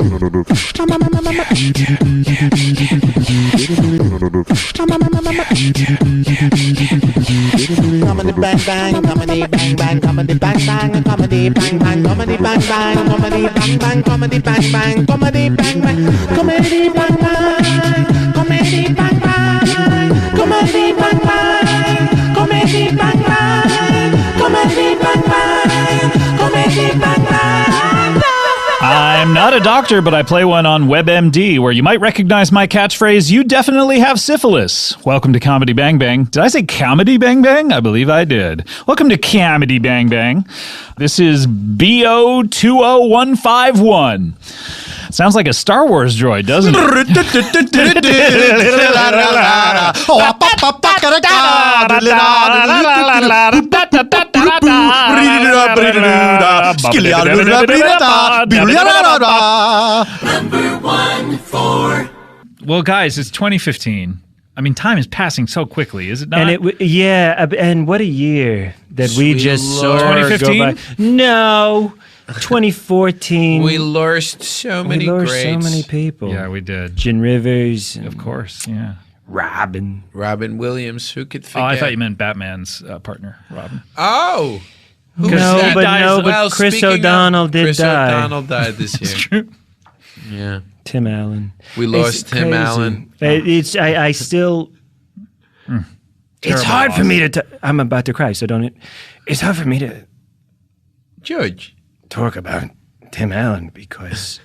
Comedy bang bang, comedy bang bang, comedy bang bang, comedy bang bang, comedy bang bang, comedy bang bang, comedy bang bang, comedy bang bang, comedy bang bang, comedy bang bang, comedy bang bang, comedy bang bang, comedy bang bang, comedy bang bang. I'm not a doctor, but I play one on WebMD, where you might recognize my catchphrase, "You definitely have syphilis." Welcome to Comedy Bang Bang. Did I say Comedy Bang Bang? I believe I did. Welcome to Comedy Bang Bang. This is BO20151. Sounds like a Star Wars droid, doesn't it? Number 1-4. Well, guys, it's 2015. I mean, time is passing so quickly, is it not? And and what a year that we just saw 2015? go by. No, 2014. We lost so many so greats. many people. Yeah, we did. Gin Rivers. Of course, yeah. Robin. Robin Williams, who could forget? Oh, I thought you meant Batman's partner, Robin. Oh! Who No, was that? but Chris speaking of- O'Donnell did Chris die. O'Donnell died this year. It's true. Yeah. Tim Allen. We lost Tim crazy. Allen. I still... It's Terrible hard for loss. me to... I'm about to cry, so don't... It's hard for me to George. talk about Tim Allen because,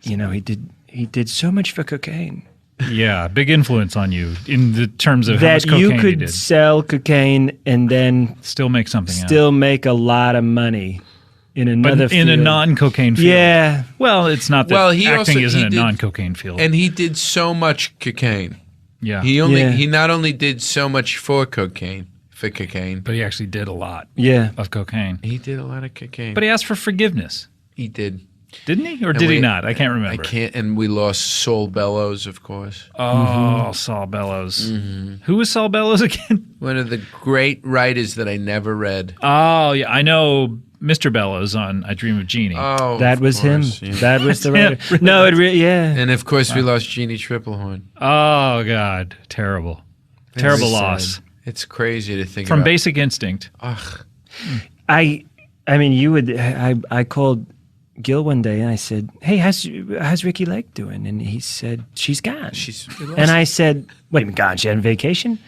you know, he did so much for cocaine. Yeah, big influence on you in the terms of how That much cocaine you he could did. sell cocaine and then Still make something still make a lot of money in out. another But in a field. non-cocaine field. Yeah. Well, it's not that Well, he acting also- isn't he a did- non-cocaine field. And he did so much cocaine. yeah. He not only did so much for cocaine, But he actually did a lot Yeah. of cocaine. he did a lot of cocaine. But he asked for forgiveness. he did. Didn't he? Or did he we- not? I can't remember. I can't. And we lost Saul Bellows, of course. Oh, Saul Bellows. Who was Saul Bellows again? One of the great writers that I never read. Oh, yeah. I know Mr. Bellows on I Dream of Jeannie. Oh, That of was him. course, yeah. That was the him, writer. really? No, yeah. And of course, we lost Jeannie Triplehorn. Oh, God. Terrible. Terrible sad. loss. It's crazy to think From about. Basic Instinct. Ugh. I mean, you would. I called Gil one day and I said, "Hey, how's Ricky Lake doing?" And he said, "She's gone." And I said, "What, you mean gone? She on vacation?"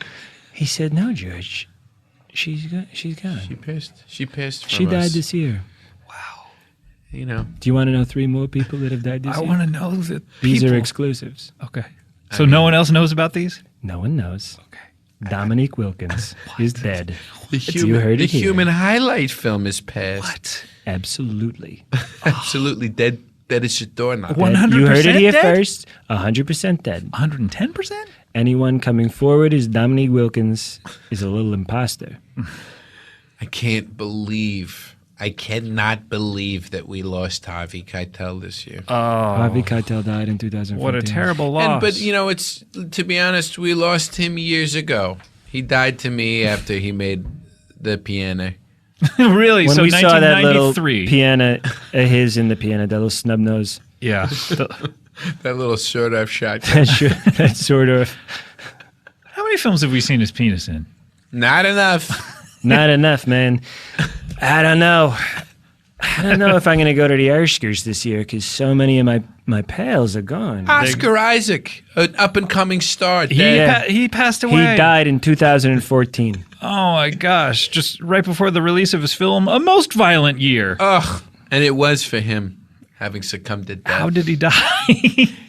He said, "No, George, she's gone. She passed. She passed from She us. died this year." You know. Do you want to know 3 more people that have died this I year? want to know that These people. are exclusives. Okay. So no one else knows about these? No one knows. Okay. Dominique Wilkins is dead. The heard the it here. human highlight film is passed. What? Absolutely. Absolutely dead. Dead as your doorknob. What? Dead. You heard it 100% here dead? first. 100% dead. 110%? Anyone coming forward as Dominique Wilkins is a little imposter. I cannot believe that we lost Harvey Keitel this year. Harvey Keitel died in 2014. What a terrible loss. But you know, it's to be honest, we lost him years ago. He died to me after he made the piano. Really? When So we saw that little 1993. piano, his in the piano, that little snub nose, Yeah. That little sort of shot. that sort of, How many films have we seen his penis in? Not enough. not enough, man. I don't know. I don't know if I'm going to go to the Oscars this year because so many of my pals are gone. Oscar Isaac, an up and coming star. He, dead. he passed He away. died in 2014. Oh, my gosh. Just right before the release of his film, A Most Violent Year. Ugh. And it was for him having succumbed to death. How did he die?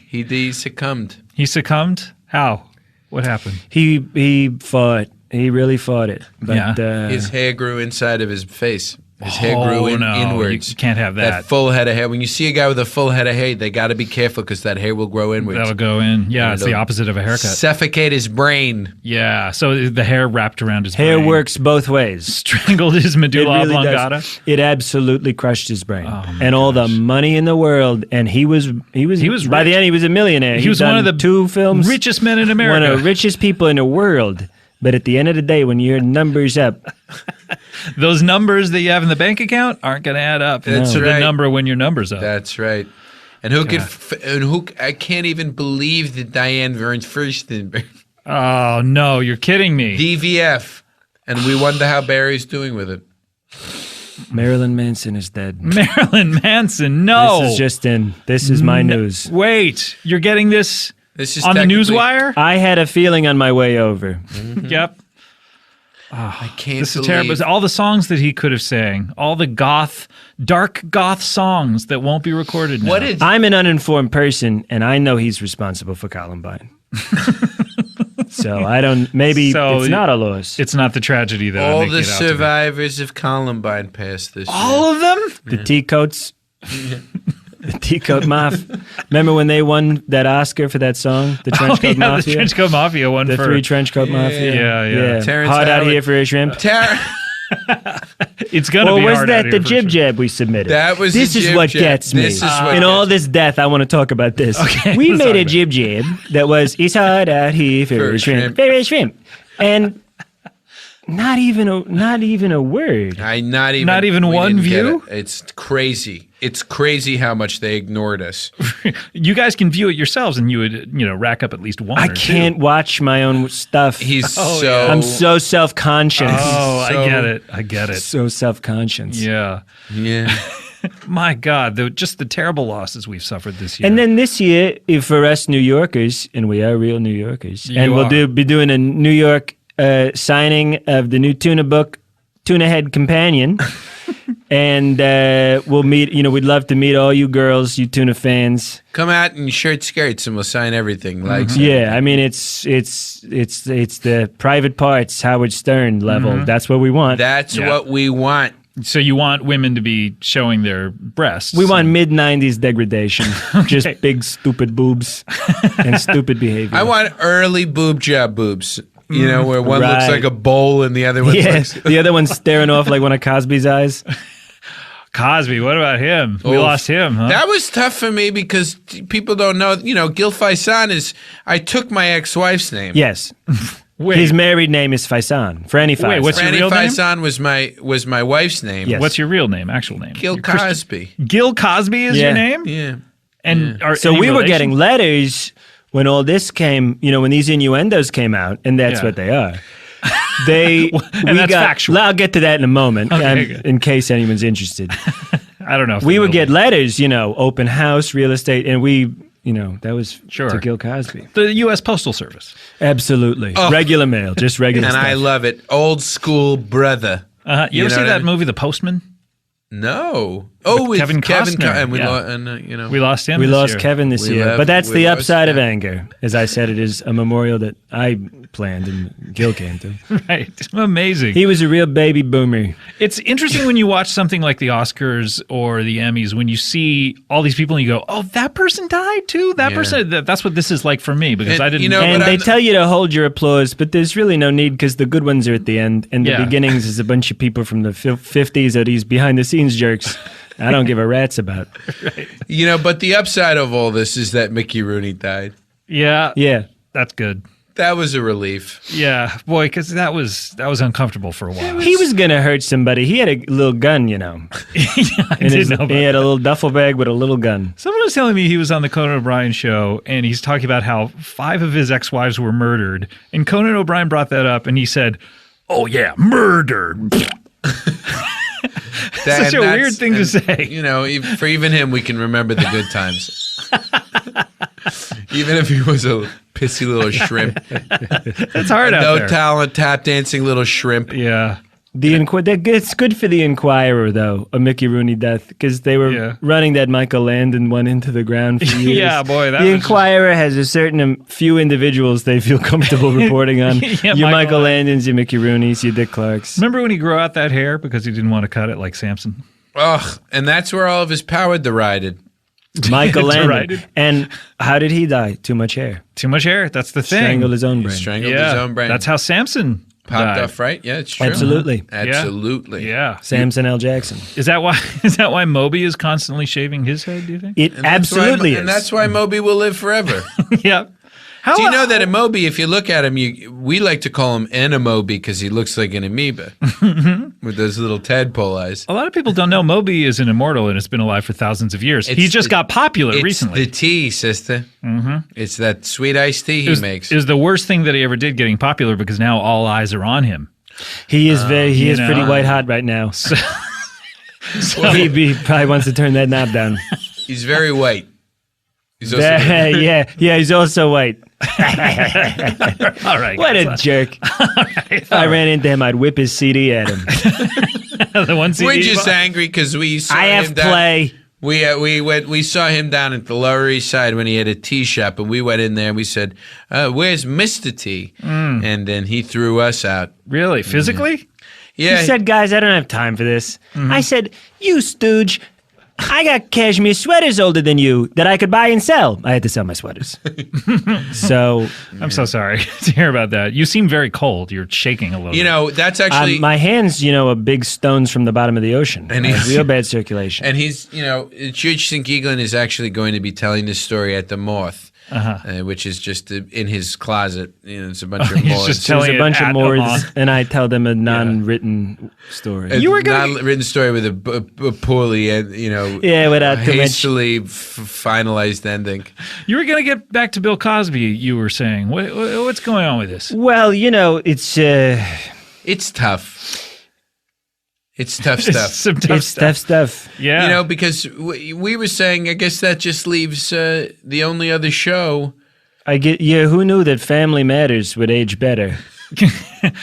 he succumbed? He succumbed? How? What happened? He fought. He really fought it. But Yeah. His hair grew inside of his face. His hair grew no. inwards. You can't have that. That full head of hair. When you see a guy with a full head of hair, they got to be careful because that hair will grow inwards. That'll go in. Yeah, it's the it'll opposite of a haircut. Suffocate his brain. Yeah, so the hair wrapped around his hair brain. works both ways. Strangled his medulla It really oblongata. does. It absolutely crushed his brain, Oh, my and all the money in the world. And he was by rich. the end he was a millionaire. He was one of the 2 films, richest men in America. one of the richest people in the world. But at the end of the day, when your number's up, Those numbers that you have in the bank account aren't going to add up That's to the right. number when your number's up. That's right. And I can't even believe that Diane Furstenberg. Oh, no, you're kidding me. DVF. And we wonder how Barry's doing with it. Marilyn Manson is dead. Marilyn Manson, no. This is just in. This is my news. Wait, you're getting this This is on the technically- Newswire? I had a feeling on my way over. Yep. I can't This is believe. terrible. All the songs that he could have sang, all the dark goth songs that won't be recorded now. What did I'm an uninformed person, and I know he's responsible for Columbine. So I don't. Maybe So it's not a loss. It's not the tragedy that all I'm making the it out to be. survivors of Columbine passed this year? All of them? The Teacoats. The Teacoat Mafia. Remember when they won that Oscar for that song, the Trenchcoat The Mafia? Trenchcoat Mafia one The for three Trenchcoat Mafia. Yeah. Terrence Hard out Howard. here for a shrimp. It's gonna Or be was hard that out the here for jib sure. jab we submitted? That was This the is jib what jab. gets me. This is what In all gets this death, I want to talk about this. Okay, We let's made talk a about jib jab that was it's hard out here for a shrimp. For a shrimp. And not even a word. Not even we one didn't get view? it. It's crazy. It's crazy how much they ignored us. You guys can view it yourselves, and you would, rack up at least one. I or can't Two. watch my own stuff. He's Oh, so. yeah. I'm so self-conscious. Oh, So- I get it. So self-conscious. Yeah. Yeah. My God, just the terrible losses we've suffered this year. And then this year, for us New Yorkers, and we are real New Yorkers, You and we'll are. be doing a New York signing of the new tuna book, Tuna Head Companion. And we'll meet, we'd love to meet all you girls, you tuna fans. Come out in short skirts and we'll sign everything. Like Yeah, I mean it's the private parts Howard Stern level. That's what we want. that's Yeah. what we want. So you want women to be showing their breasts. We want mid-90s degradation. Just big stupid boobs and stupid behavior. I want early boob job boobs. Where one looks Right. like a bowl and the other one Yes, looks. the other one's staring off like one of Cosby's eyes. Cosby. What about him? We Oof. lost him, huh? That was tough for me because people don't know. Gil Faisan is. I took my ex-wife's name. Yes. Wait, His married name is Faisan. Franny Faisan. Wait, what's your Franny real name? Faisan was my wife's name. Yes. what's your real name? Actual name? Gil Your Christian- Cosby. Gil Cosby is Yeah. your name? Yeah. And are So any we were relation? getting letters when all this came, when these innuendos came out, and that's Yeah. what they are. They And that's factual. I'll get to that in a moment, Okay, good. in case anyone's interested. I don't know. If We the would middle get letters, open house, real estate, and we, that was Sure. to Gil Cosby. the U.S. Postal Service. Absolutely, regular mail, just regular And stuff. I love it. Old school brother. You ever know see what that I mean? movie, The Postman? No. Oh, with Kevin Costner, and we yeah. We lost him. We this lost year. Kevin this We year, left- but that's we the lost upside of Kevin. anger. As I said, it is a memorial that I planned and Gil came to. Right. Amazing. He was a real baby boomer. It's interesting when you watch something like the Oscars or the Emmys, when you see all these people and you go, oh, that person died too? That Yeah. person? That's what this is like for me because And, I didn't you know, And but they I'm- tell you to hold your applause, but there's really no need because the good ones are at the end, and the Yeah. beginnings is a bunch of people from the 50s or these behind-the-scenes jerks. I don't give a rat's about. But the upside of all this is that Mickey Rooney died. Yeah. Yeah. That's good. That was a relief. Yeah, boy, because that was uncomfortable for a while. He was going to hurt somebody. He had a little gun, I In did his- know about he had a little duffel bag with a little gun. Someone was telling me he was on the Conan O'Brien show, and he's talking about how 5 of his ex-wives were murdered. And Conan O'Brien brought that up, and he said, "Oh yeah, murdered." Such a weird thing to say. For even him, we can remember the good times. Even if he was a pissy little shrimp. It's hard out No there. talent, tap dancing little shrimp. Yeah. It's good for the Inquirer, though, a Mickey Rooney death, because they were Yeah. running that Michael Landon one into the ground for years. Yeah, boy, that the was- Inquirer has a certain few individuals they feel comfortable reporting on. Yeah, your Michael Michael Landons, your Mickey Rooneys, your Dick Clarks. Remember when he grew out that hair because he didn't want to cut it like Samson? Ugh, and that's where all of his power derided. Michael Landon. Derided. And how did he die? Too much hair. Too much hair. That's the thing. Strangled his own brain. Strangled yeah, his own brain. That's how Samson Popped died. off, right? Yeah, it's true. Absolutely. Absolutely. Yeah. Samson L. Jackson. Is that why Moby is constantly shaving his head? Do you think? It And that's absolutely why, is. And that's why Moby will live forever. Yep. Do you know that a Moby, if you look at him, we like to call him an Moby because he looks like an amoeba with those little tadpole eyes. A lot of people don't know Moby is an immortal and it's been alive for thousands of years. He just got popular recently. It's the tea, sister. Mm-hmm. It's that sweet iced tea he makes. It was the worst thing that he ever did getting popular because now all eyes are on him. He is pretty white hot right now. So he probably wants to turn that knob down. He's very white. He's also he's also white. All right. What a jerk. If I ran into him, I'd whip his CD at him. The one CD. We're just angry because we saw I him have down. play. We saw him down at the Lower East Side when he had a tea shop, and we went in there and we said, "Where's Mr. T?" And then he threw us out. Really? Physically? Yeah. He said, "Guys, I don't have time for this." I said, "You stooge, I got cashmere sweaters older than you that I could buy and sell." I had to sell my sweaters. So I'm so sorry to hear about that. You seem very cold. You're shaking a little. You know, that's actually my hands, are big stones from the bottom of the ocean. And I have he's- real bad circulation. And he's, George St. Eaglin is actually going to be telling this story at the Moth, which is just in his closet. It's a bunch of he's moths. just There's telling a it bunch of at more, Moth. and I tell them a non-written story. You were gonna- not written story with a poorly, without too much. hastily finalized ending. You were going to get back to Bill Cosby, you were saying. What's going on with this? Well, it's It's tough. It's tough stuff. Some tough it's stuff. tough stuff. Yeah. Because we were saying, I guess that just leaves the only other show. Who knew that Family Matters would age better?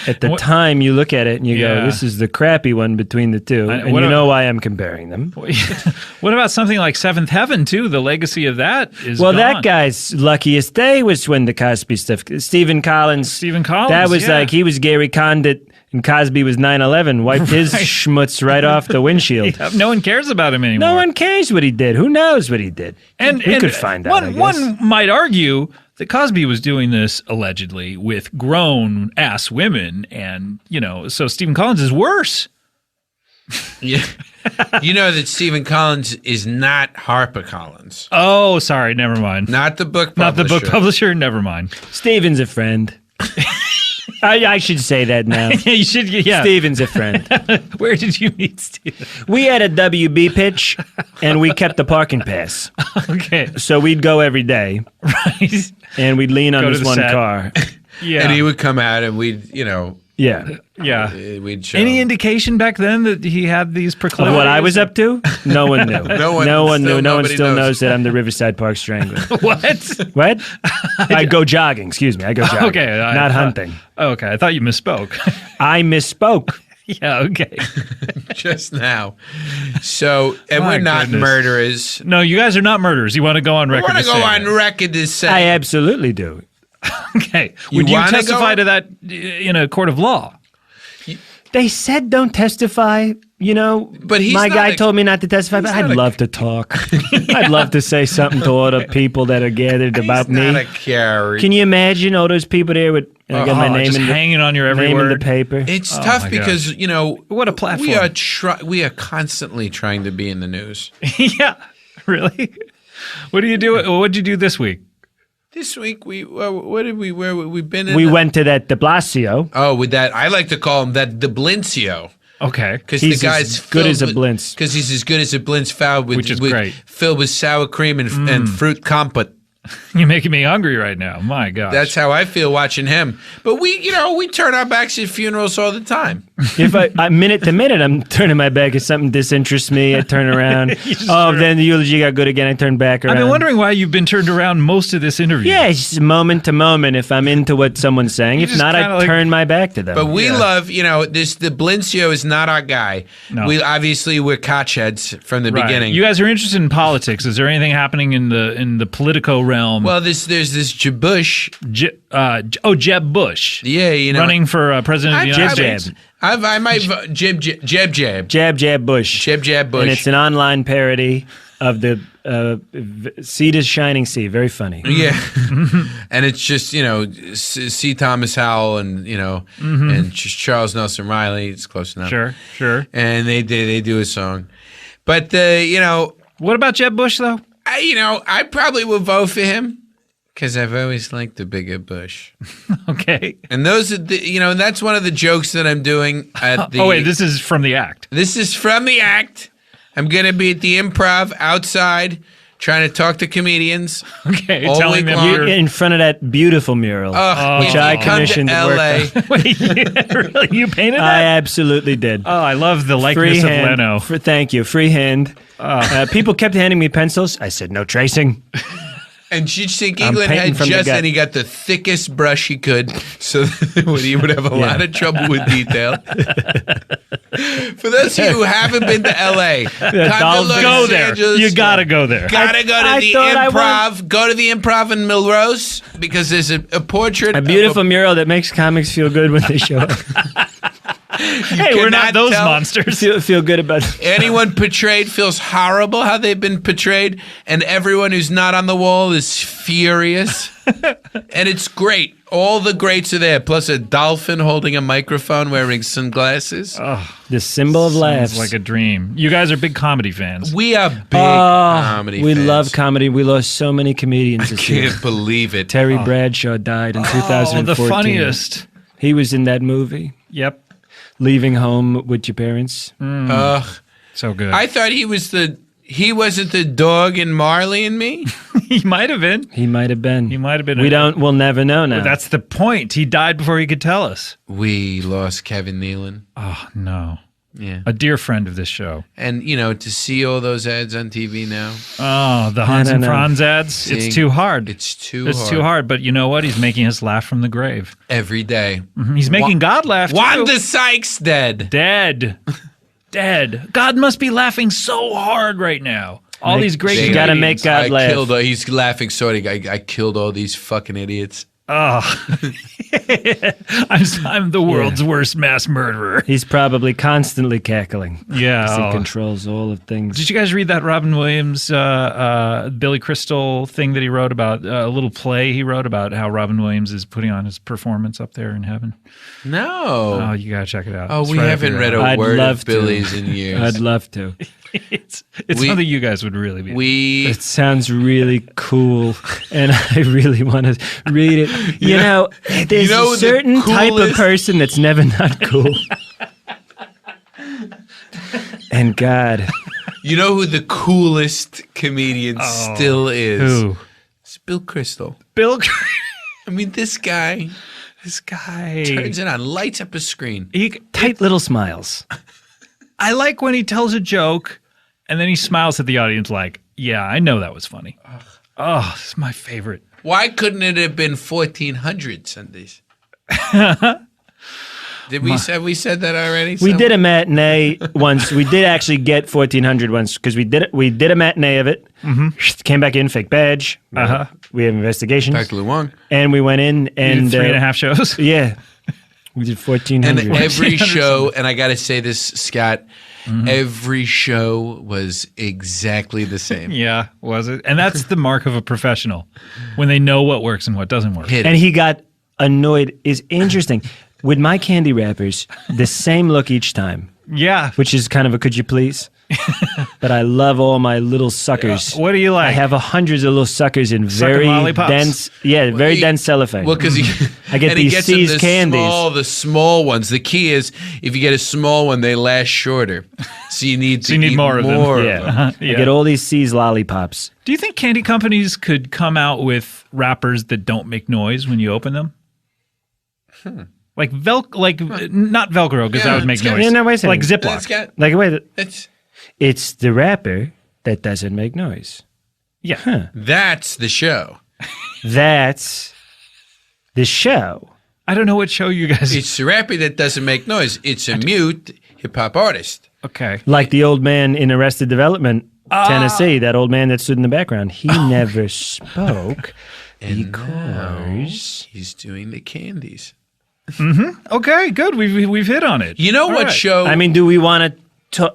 At the time, you look at it and you go, "This is the crappy one between the two," and you know why I'm comparing them. What about something like Seventh Heaven, too? The legacy of that is Well, gone. that guy's luckiest day was when the Cosby stuff. Stephen Collins. That was like he was Gary Condit and Cosby was 9/11. Wiped his schmutz right off the windshield. No one cares about him anymore. No one cares what he did. Who knows what he did? And we could find out. I guess. One might argue that Cosby was doing this allegedly with grown-ass women, and, so Stephen Collins is worse. Yeah. You know that Stephen Collins is not HarperCollins. Oh, sorry, never mind. Not the book publisher. Not the book publisher, never mind. Stephen's a friend. I should say that now. You should, yeah. Stephen's a friend. Where did you meet Stephen? We had a WB pitch, and we kept the parking pass. Okay. So we'd go every day, Right. and we'd lean on Go to this the one set. car. Yeah. And he would come out and we'd, Yeah. Yeah. we'd show Any him. indication back then that he had these Of proclivities? what I was up to? No one knew. No one knew. still- No one nobody still knows. knows that I'm the Riverside Park Strangler. What? What? I go jogging. Excuse me. I go jogging. Okay. Not hunting. Okay. I thought you misspoke. I misspoke. Yeah. Okay. just now. So, and My we're not goodness. murderers. No, you guys are not murderers. You want to go on I record want to to go say on that. record to say. I absolutely do. Okay. You Would you wanna testify go? to that in a court of law? They said don't testify. But he's my not guy a- told me not to testify, but he's not I'd a- love to talk. I'd love to say something to all the people that are gathered about He's me. not a carry. Can you imagine all those people there with I got my name just in the hanging on your every name in word. the paper? It's Oh, tough my because What a platform. We are constantly trying to be in the news. Yeah. Really? What do you do? What did you do this week? This week we've been in. We went to that de Blasio. Oh, with that I like to call him that the Blincio. Okay. Because the He's guy's as good as a filled Blintz. Because he's as good as a Blintz found with Which is with- great. filled with sour cream and fruit compote. You're making me hungry right now. My gosh. That's how I feel watching him. But we turn our backs at funerals all the time. If I minute to minute, I'm turning my back. If something disinterests me, I turn around. just Then the eulogy got good again. I turn back around. I've been wondering why you've been turned around most of this interview. Yeah, it's just moment to moment. If I'm into what someone's saying, if just not, kinda I like- turn my back to them. But we love, the Blincio is not our guy. No. We're kochheads from the Right. beginning. You guys are interested in politics. Is there anything happening in the Politico realm? well, there's this Jabush. Jeb Bush. Yeah, Running for president of the United Jeb States. I might vote Jeb. Jab, jab, bush. Jeb Bush. And it's an online parody of the Sea to Shining Sea. Very funny. Yeah, and it's just C. Thomas Howell and and Charles Nelson Riley. It's close enough. Sure. And they do a song, but What about Jeb Bush though? I probably would vote for him Because I've always liked the bigger bush. Okay. And those are and that's one of the jokes that I'm doing at the... Oh, wait, this is from the act. This is from the act. I'm going to be at the Improv outside trying to talk to comedians. Okay, all telling week them long. you're... In front of that beautiful mural, If which you I come to commissioned to work LA, on. Wait, really? You painted I that? absolutely did. Oh, I love the likeness of Leno. Thank you. Freehand. People kept handing me pencils. I said, no tracing. and St. I'm England painting had from the just, gut. and he got the thickest brush he could, so that he would have a lot of trouble with detail. For those of you who haven't been to LA, come to Los Go there. Angeles. You gotta go there. Gotta go to I the thought I Improv. Go to the Improv in Melrose because there's a portrait. A beautiful mural that makes comics feel good when they show up. Hey, we're not cannot those tell. monsters. feel good about it. Anyone portrayed feels horrible how they've been portrayed, and everyone who's not on the wall is furious. And it's great. All the greats are there, plus a dolphin holding a microphone wearing sunglasses. The symbol of laughs. Sounds like a dream. You guys are big comedy fans. We are big comedy we fans. love comedy. We lost so many comedians this year. Can't believe it. Terry Bradshaw died in 2014. Oh, the funniest. He was in that movie, Yep. Leaving Home with Your Parents. Ugh. So good. I thought he wasn't the dog in Marley and Me. He might have been. He might have been. He might have been. We'll never know now. That's the point. He died before he could tell us. We lost Kevin Nealon. Oh, no. Yeah. A dear friend of this show. And, to see all those ads on TV now, Oh, the Hans and know. Franz ads. Seeing- It's too hard. it's too hard. But you know what? He's making us laugh from the grave. every day. He's making God laugh too. Wanda Sykes dead. Dead. Dead. God must be laughing so hard right now. All these great You gotta comedians. make God laugh. He's laughing. Sorry, I killed all these fucking idiots. Oh. I'm the world's worst mass murderer. He's probably constantly cackling. Yeah. 'Cause he oh. controls all of things. Did you guys read that Robin Williams, Billy Crystal thing that he wrote about, a little play he wrote about how Robin Williams is putting on his performance up there in heaven? No. Oh, you gotta check it out. Oh, It's we right up haven't your read a alley. I'd word love of to. Billy's in years. I'd love to. It's We- something you guys would really be. we It sounds really cool, and I really want to read it. There's know a the certain type of coolest- person that's never not cool. And God, You know who the coolest comedian still is? Who? It's Bill Crystal. Bill. I mean, this guy This guy. turns it on, lights up a screen. tight little smiles. I like when he tells a joke and then he smiles at the audience like, yeah, I know that was funny. Oh, this is my favorite. Why couldn't it have been 1,400 Sundays? Have we said that already? We did a matinee once. We did actually get 1,400 once because we did a matinee of it. Came back in, fake badge. We have investigations, Back to Luong. and we went in and 3.5 shows. Yeah, we did And 1,400. every show, and I got to say this, Scott, every show was exactly the same. Yeah, was it? And that's the mark of a professional when they know what works and what doesn't work. Hit it. And he got annoyed. Is interesting. With my candy wrappers, the same look each time, Yeah. which is kind of a could you please? But I love all my little suckers. What do you like? I have hundreds of little suckers in very lollipops? dense, very dense cellophane. Well, because I get and he these gets them C's candies. the small ones. The key is if you get a small one, they last shorter. So you need to you need eat more of them. Yeah. Yeah. I get all these C's lollipops. Do you think candy companies could come out with wrappers that don't make noise when you open them? Like not Velcro because Yeah, that would make it's got- noise. Yeah, no, wait a second. Like It's Ziploc. got- Like wait, it's it's the wrapper that doesn't make noise. Yeah. that's the show. That's the show. I don't know what show you guys. It's the rapper that doesn't make noise. It's a mute hip hop artist. Okay. Like the old man in Arrested Development, Tennessee, that old man that stood in the background. He never spoke because He's doing the candies. Okay. Good. We've hit on it. You know All what right. show? I mean, do we want to talk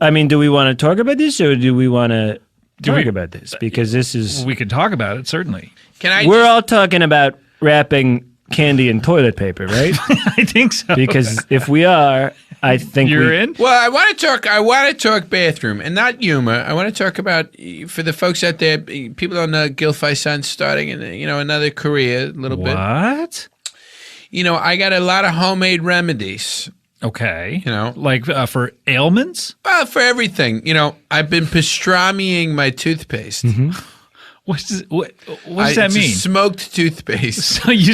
about this or do we want to talk we- about this? Because this is We could talk about it certainly. Can I? we're all talking about wrapping candy and toilet paper, right? I think so. Because if we are, I think You're in? Well, I want to talk bathroom and not humor. I want to talk about, for the folks out there, people don't know Gil Son's starting in another career a little bit. What? I got a lot of homemade remedies. Okay. Like for ailments? Well, for everything. I've been pastramiing my toothpaste. Mm-hmm. What does that mean? Smoked toothpaste. So you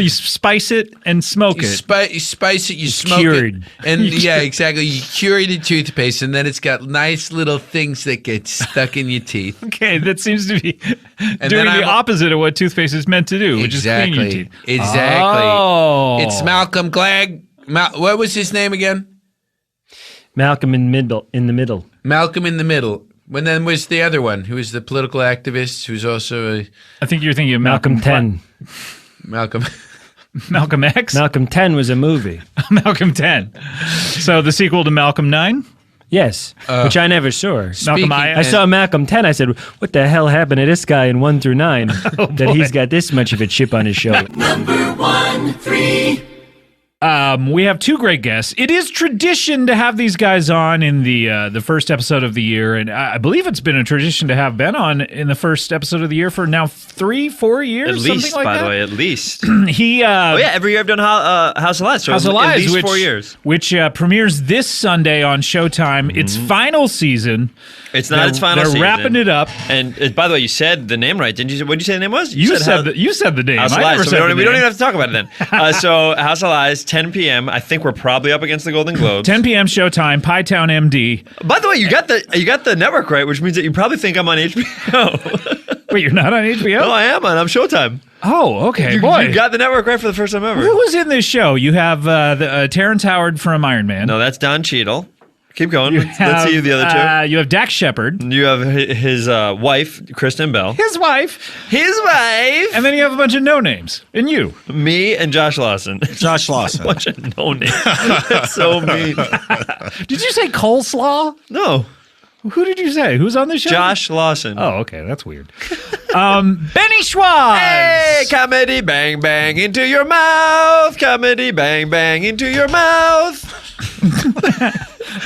spice it and smoke You it. spice it, you smoke cured. it. And yeah, exactly. You cure the toothpaste, and then it's got nice little things that get stuck in your teeth. Okay, that seems to be And doing then the opposite of what toothpaste is meant to do, which is clean your teeth. Exactly. Oh. It's Malcolm Glegg. What was his name again? Malcolm in the middle. Malcolm in the Middle. When then was the other one, who was the political activist, who's also I think you're thinking of Malcolm 10. Malcolm. Malcolm X? Malcolm 10 was a movie. Malcolm 10. So the sequel to Malcolm 9? Yes, which I never saw. Malcolm I saw Malcolm 10. I said, what the hell happened to this guy in 1 through 9 that he's got this much of a chip on his shoulder? Number 1, 3. We have two great guests. It is tradition to have these guys on in the first episode of the year, and I believe it's been a tradition to have Ben on in the first episode of the year for now 3-4 years. At least, something like by that. the way, at least. He every year I've done House of Lies. So House of at Lies, least 4 years. which premieres this Sunday on Showtime. Its final season. It's not its final They're season. wrapping it up. And by the way, you said the name right, didn't you? What did you say the name was? You said the name. House of I Lies. never So said we the don't name. even have to talk about it then. So House of Lies, 10 p.m. I think we're probably up against the Golden Globes. 10 p.m. Showtime, Pie Town MD. By the way, you got the network right, which means that you probably think I'm on HBO. Wait, you're not on HBO? No, I am I'm Showtime. Oh, okay, You boy. got the network right for the first time ever. Who was in this show? You have Terrence Howard from Iron Man. No, that's Don Cheadle. Keep going. Let's see the other two. You have Dax Shepard. You have his wife, Kristen Bell. His wife. And And then you have a bunch of no names. And you. me and Josh Lawson. Josh Lawson. Bunch of no names. That's so mean. Did you say coleslaw? No, Who did you say? Who's on the show? Josh Lawson. Oh, okay. That's weird. Benny Schwartz. Hey, comedy bang bang into your mouth. Comedy bang bang into your mouth.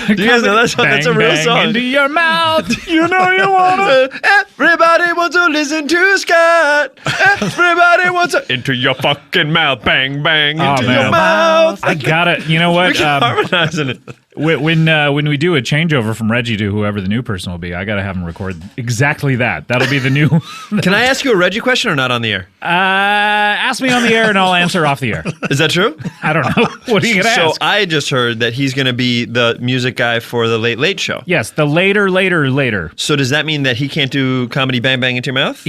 Do you guys know that song? That's a real Bang song. into your mouth. You know you want to. Everybody wants to listen to Scott. Everybody wants to into your fucking mouth. Bang bang into man. your mouth. I got it. You know We what? can harmonize in it. When we do a changeover from Reggie to whoever the new person will be, I got to have him record exactly that. That'll be the new. Can I ask you a Reggie question or not on the air? Ask me on the air and I'll answer off the air. Is that true? I don't know. What are you going to So ask? I just heard that he's going to be the music guy for the Late Late Show. Yes, the later. So does that mean that he can't do comedy bang bang into your mouth?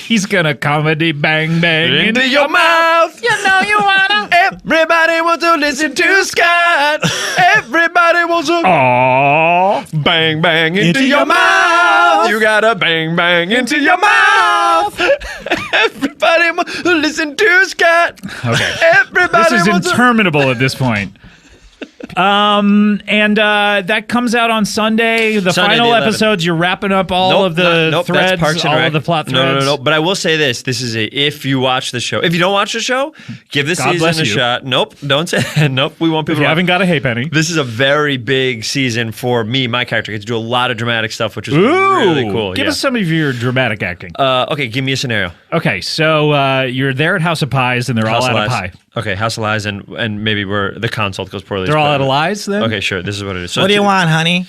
He's gonna comedy bang bang Into your mouth. You know you wanna. Everybody wants to listen to Scott. Everybody wants to Aww. bang bang into your mouth. You gotta bang bang into your mouth. Everybody wants to listen to Scott. Okay. Everybody This is wants to. interminable at this point. And that comes out on Sunday. The Sunday, final the 11th. episodes. You're wrapping up all of the Nope, threads, that's Parks and all Rec. of the plot threads. No. But I will say this: this is if you watch the show. If you don't watch the show, give this God season bless a you. shot. Nope, don't say. Nope, we want If people. you to haven't got a halfpenny. This is a very big season for me, my character. I get to do a lot of dramatic stuff, which is Ooh, really cool. Give yeah. us some of your dramatic acting. Okay, give me a scenario. Okay, so you're there at House of Pies, and they're House all of out of Lies. pie. Okay, House of Lies, and maybe the consult goes poorly. They're all out of lies, then? Okay, sure. This is what it is. So What do you want, honey?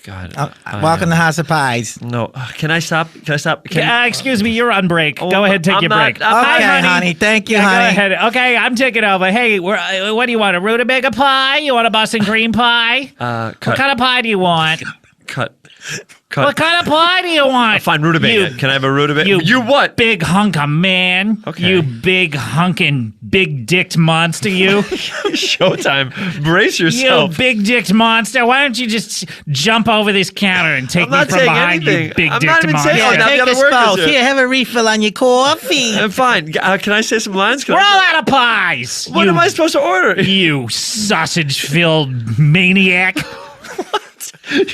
God. Welcome to House of Pies. No. Can I stop? Excuse me, you're on break. Go ahead, take I'm your not- break. I'm Okay, not- honey. Thank you, Yeah, honey. go ahead. Okay, I'm taking over. Hey, what do you want? A rutabaga pie? You want a Boston cream pie? What Cut. kind of pie do you want? Cut. What kind of pie do you want? Fine, rutabaga. You- Can I have a rutabaga? You what? Big hunk of man. Okay. You big hunkin' big dicked monster, you. Showtime. Brace You yourself. big dicked monster. Why don't you just jump over this counter and take I'm me not from saying behind anything. you, big I'm dicked not even monster? saying Here, Now the take other a workers spout. are- Here, have a refill on your coffee. Fine. Can I say some lines? We're all out of pies. What am I supposed to order? You sausage-filled maniac.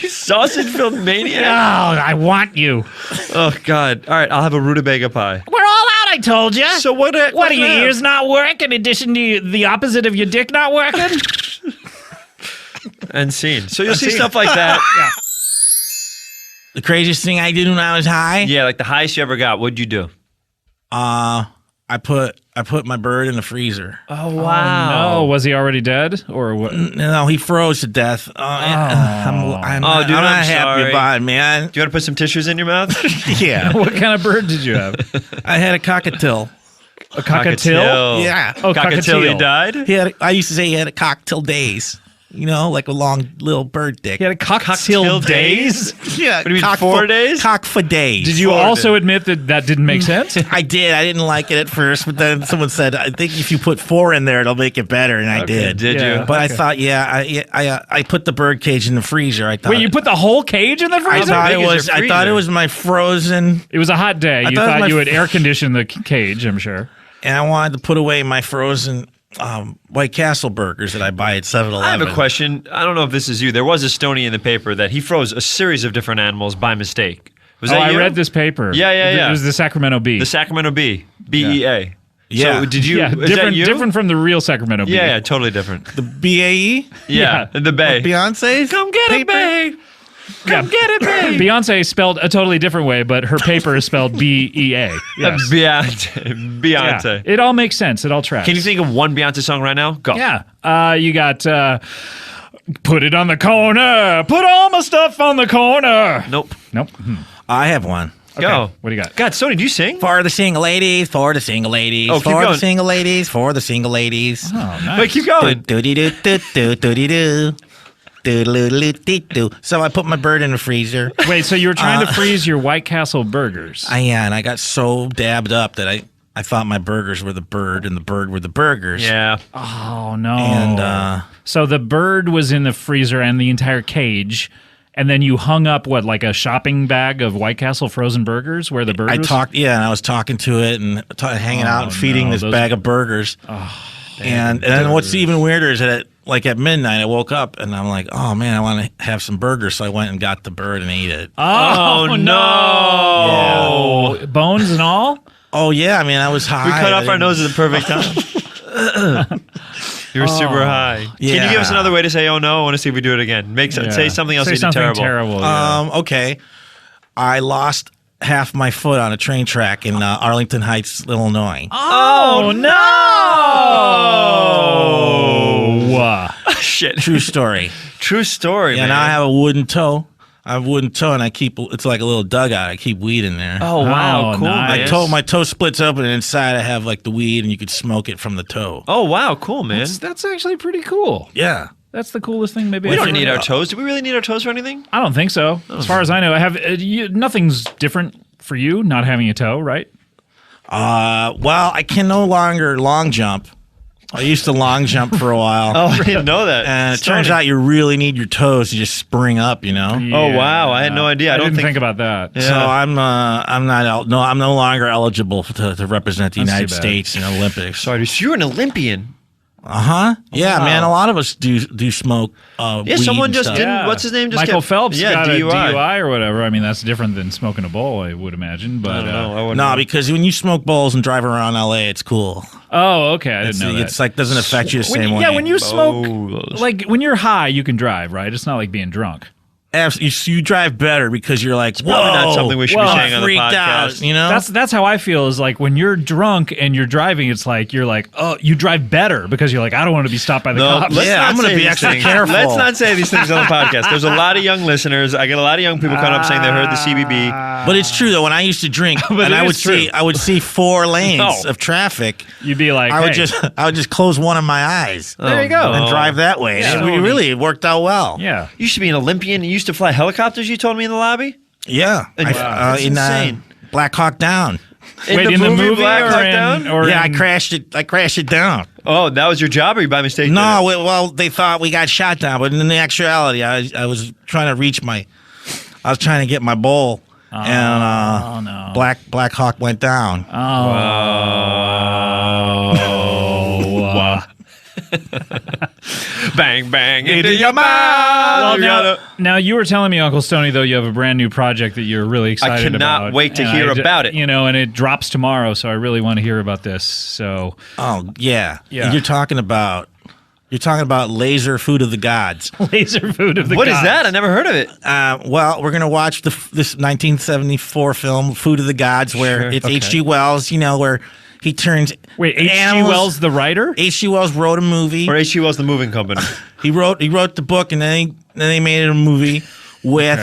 Sausage-filled maniac? Oh, I want you. Oh, God. All right, I'll have a rutabaga pie. We're all out thought I told you. So what are now? your ears not work in addition to the opposite of your dick not working? And scene. So you'll see stuff like that. The craziest thing I did when I was high? Yeah, like the highest you ever got. What'd you do? I put my bird in the freezer. Oh, wow. No, was he already dead or what? No, he froze to death. I'm Oh, dude, not I'm happy sorry. about it, man. Do you want to put some tissues in your mouth? Yeah. What kind of bird did you have? I had a cockatiel. A cockatiel? Yeah. Oh, Cockatiel, he died? I used to say he had a cocktail days. You know, like a long little bird dick. He had a cocktail days? Yeah. What do you mean, 4 days? Cock for days. Did you also admit that didn't make sense? I did. I didn't like it at first, but then someone said, "I think if you put 4 in there, it'll make it better," and I did. Did Yeah. you? But I thought, I put the bird cage in the freezer. I thought. Wait, you put the whole cage in the I freezer? thought it big is was. your I thought it freezer? was my frozen, It was a hot day. You thought it was thought my you would air condition the cage, I'm sure. and I wanted to put away my frozen White Castle burgers that I buy at 7-Eleven. I have a question. I don't know if this is you. There was a Stony in the paper that he froze a series of different animals by mistake. Was that I you? read this paper. Yeah. It was the Sacramento Bee. The Sacramento Bee. BEA. Yeah. So did you? yeah, is that you? different from the real Sacramento Bee. Yeah, totally different. The BAE, Yeah, the Bay. Beyonce's. Come get it, Bay. Come get it, Bay. Beyonce spelled a totally different way, but her paper is spelled B-E-A. Yes. Beyonce. Yeah. It all makes sense. It all tracks. Can you think of one Beyonce song right now? Go. Yeah. You got Put It on the Corner. Put all my stuff on the corner. Nope. Nope. I have one. Go. What do you got? God, Stony, do you sing? For the single ladies, for the single ladies, Oh, keep for going. the single ladies, for the single ladies. Oh, nice. Wait, keep going. Do-do-do-do-do-do-do-do. Do-do-do-do-do-do. So I put my bird in the freezer. Wait, so you were trying to freeze your White Castle burgers? And I got so dabbed up that I thought my burgers were the bird and the bird were the burgers. Yeah. Oh, no. And So the bird was in the freezer and the entire cage, and then you hung up, like a shopping bag of White Castle frozen burgers where the bird was? and I was talking to it and hanging out and feeding no, this those- bag of burgers. And then what's even weirder is that at midnight I woke up and I'm like, oh man, I want to have some burgers. So I went and got the bird and ate it. Oh, no. Bones and all? Oh yeah, I mean I was high. We cut I off our didn't- noses at the perfect time. You were super high. Can you give us Yeah. another way to say, oh no? I want to see if we do it again. Say something else Say you did something terrible. yeah. Okay. I lost half my foot on a train track in Arlington Heights, Illinois. Oh, no. Shit. True story. True story, Yeah, man. now I have a wooden toe. I have a wooden toe, and it's like a little dugout. I keep weed in there. Oh, wow. Oh, Cool, nice. man. My toe splits open, and inside I have like the weed, and you could smoke it from the toe. Oh, wow. Cool, man. That's actually pretty cool. Yeah. That's the coolest thing maybe We I've don't ever need heard. our toes. Do we really need our toes for anything? I don't think so. As far as I know, nothing's different for you not having a toe, right? Well, I can no longer long jump. I used to long jump for a while. Oh, I didn't know that. And it Stony. turns out you really need your toes to just spring up, you know. Oh, wow. I had no idea. I don't didn't think- think about that. So I'm no longer eligible to represent the That's United too bad. States in Olympics. Sorry, so you're an Olympian. Yeah, Wow. man. A lot of us do smoke. Yeah, weed someone and just stuff. didn't. What's his name? Just Michael kept- Phelps yeah, got DUI. a DUI or whatever. I mean, that's different than smoking a bowl, I would imagine. But I don't know. I wouldn't No, know. because when you smoke bowls and drive around LA, it's cool. oh, okay, I didn't know that. It's like doesn't affect you the same way. Yeah, when you smoke, Bowls. like when you're high, you can drive, right? It's not like being drunk. You drive better because you're like, whoa, probably not something we should be Whoa, saying on the freaked podcast. out, you know? That's how I feel. Is like when you're drunk and you're driving, it's like you're like, oh, you drive better because you're like, I don't want to be stopped by the No, cops. let's Yeah, not I'm gonna say be these extra things. careful. Let's not say these things on the podcast. There's a lot of young listeners. I get a lot of young people coming up saying they heard the CBB. But it's true though. When I used to drink, But and it is true. I would see 4 lanes No. of traffic. You'd be like, I would hey, I would just close one of my eyes there you go. and drive that way. Yeah. It worked out well. Yeah. You used to be an Olympian. You used to fly helicopters. You told me in the lobby. Yeah. That's insane. Black Hawk Down. Wait, in the movie Black or Hawk in, Down? or Yeah, in, I crashed it down. Oh, that was your job, or you by mistake? No, did it? well, they thought we got shot down, but in the actuality, I was trying to get my bowl, and no. Black Hawk went down. Oh. bang, bang into your mouth. Well, now you were telling me, Uncle Stoney, though, you have a brand new project that you're really excited about. I cannot wait to and hear about it. You know, and it drops tomorrow, so I really want to hear about this. So, yeah. Yeah. You're talking about Laser Food of the Gods. Laser Food of the What Gods. is that? I never heard of it. Well, we're gonna watch this 1974 film, Food of the Gods, where it's H.G. Wells. You know, where he turns. Wait, H.G. animals- Wells, the writer? H.G. Wells wrote a movie. Or H.G. Wells, the moving company. He wrote the book, and then they made it a movie with.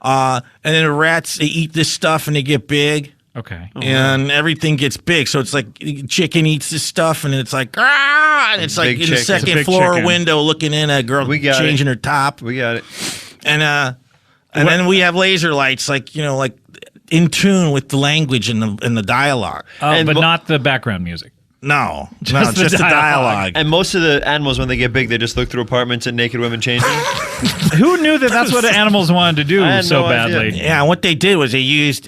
And then the rats, they eat this stuff and they get big. Okay. And everything gets big. So it's like chicken eats this stuff and it's like, and it's like Big in the chicken. It's a second big floor chicken. window looking in at a girl changing her top. We got it. And then we have laser lights, like, you know, like in tune with the language and the dialogue. But not the background music. No, Just just the the dialogue. dialogue. And most of the animals, when they get big, they just look through apartments and naked women changing. Who knew that that's what animals wanted to do I had so no idea. badly? Yeah, what they did was they used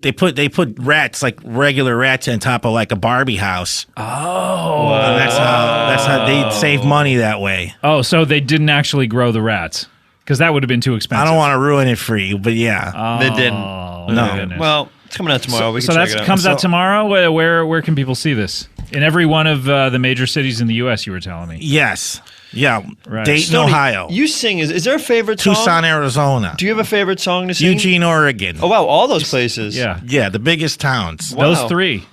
they put rats, like regular rats, on top of like a Barbie house. Oh. And that's how they save money that way. Oh, so they didn't actually grow the rats because that would have been too expensive. I don't want to ruin it for you, but yeah. They didn't. Oh, No. my goodness. Well, it's coming out tomorrow. We can so check that it out. comes out tomorrow. Where can people see this? In every one of the major cities in the U.S. You were telling me. Yes. Yeah. Right. Dayton, Stoney, Ohio. You sing. Is there a favorite song? Tucson, Arizona. Do you have a favorite song to sing? Eugene, Oregon. Oh, wow. All those places. Yeah. Yeah, the biggest towns. Wow. Those three.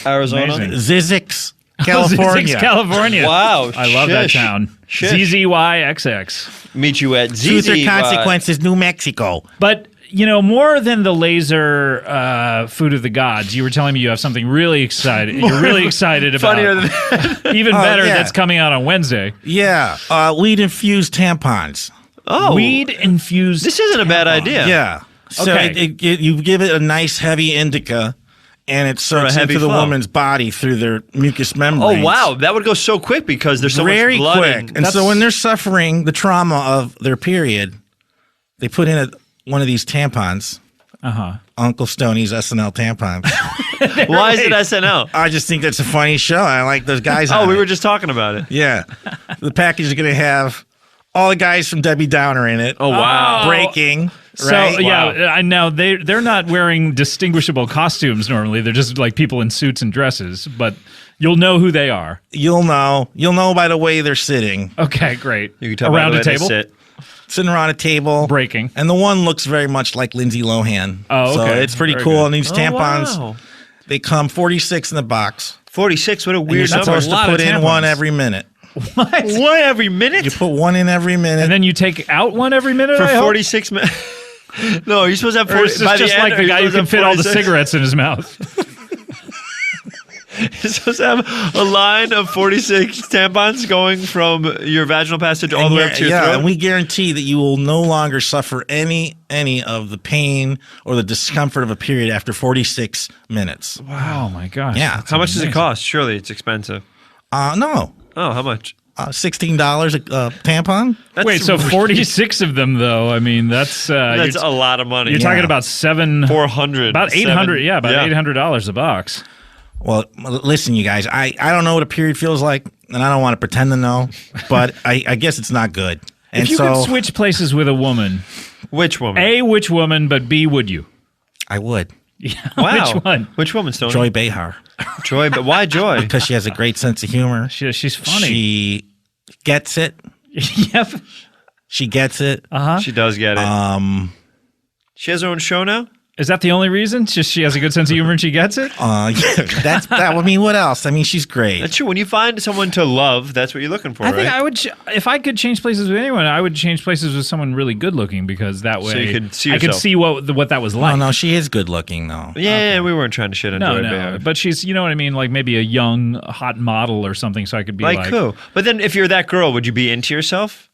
Arizona. Amazing. Zizix, California. Zizix, California. Wow. I love that Shush. town. Shush. ZZYXX. Meet you at Truth or ZZ. Consequences, New Mexico. But, you know, more than the laser Food of the Gods, you were telling me you have something really excited. You're really excited about. Funnier than that. Even better, yeah. that's coming out on Wednesday. Yeah, weed-infused tampons. Oh. Weed infused. This isn't a bad idea. Yeah. So Okay. you give it a nice heavy indica, and it soaks heavy into the flow. woman's body through their mucous Oh, membranes. wow. That would go so quick because there's so Very much blood. quick. And so when they're suffering the trauma of their period, they put in one of these tampons. Uncle Stoney's SNL tampons. Why is it SNL? I just think that's a funny show. I like those guys. Oh, on we it. were just talking about it. Yeah. The package is going to have all the guys from Debbie Downer in it. Oh, wow. Breaking. So Right? yeah, I know they're not wearing distinguishable costumes normally. They're just like people in suits and dresses, but you'll know who they are. You'll know. You'll know by the way they're sitting. Okay, great. You can tell by around the way a they table. sit. Sitting around a table. Breaking. And the one looks very much like Lindsay Lohan. Oh, okay. So it's pretty Very cool. good. And these tampons, wow. they come 46 in the box. 46. What a And you're weird number. supposed to lot of put in tampons. one every minute. One every minute? You put one in every minute. And then you take out one every minute. For I hope? 46 minutes. No, you're supposed to have Or 40. is this just like the guy who can fit all the cigarettes in his mouth? You're supposed to have a line of 46 tampons going from your vaginal passage all the way up to your yeah, throat. and we guarantee that you will no longer suffer any of the pain or the discomfort of a period after 46 minutes. Wow, my gosh. Yeah. How much does it cost? Surely it's expensive. No. Oh, how much? $16 a tampon? Wait, so 46 of them though? I mean, that's That's a lot of money. you're talking about 400. about 800. Yeah, about $800 a box. Well, listen, you guys, I don't know what a period feels like, and I don't want to pretend to know, but I guess it's not good. And If you so could switch places with a woman, Which woman? A, which woman, but B, would you? I would. Yeah. Wow. Which one? Which woman, Stoney? Joy Behar. Joy. But why Joy? Because she has a great sense of humor. She's funny. She gets it. Yep. She gets it. She does get it. She has her own show now? Is that the only reason? Just she has a good sense of humor and she gets it? Yeah, that's that. I mean, what else? I mean, she's great. That's true. When you find someone to love, that's what you're looking for, I think right? I would, if I could change places with anyone, I would change places with someone really good looking because that way So you could see I could yourself. see what that was like. Oh no, she is good looking though. Yeah, we weren't trying to shit on No, Joy no, Behar. but she's, you know what I mean, like maybe a young hot model or something. So I could be like, Like who? But then if you're that girl, would you be into yourself?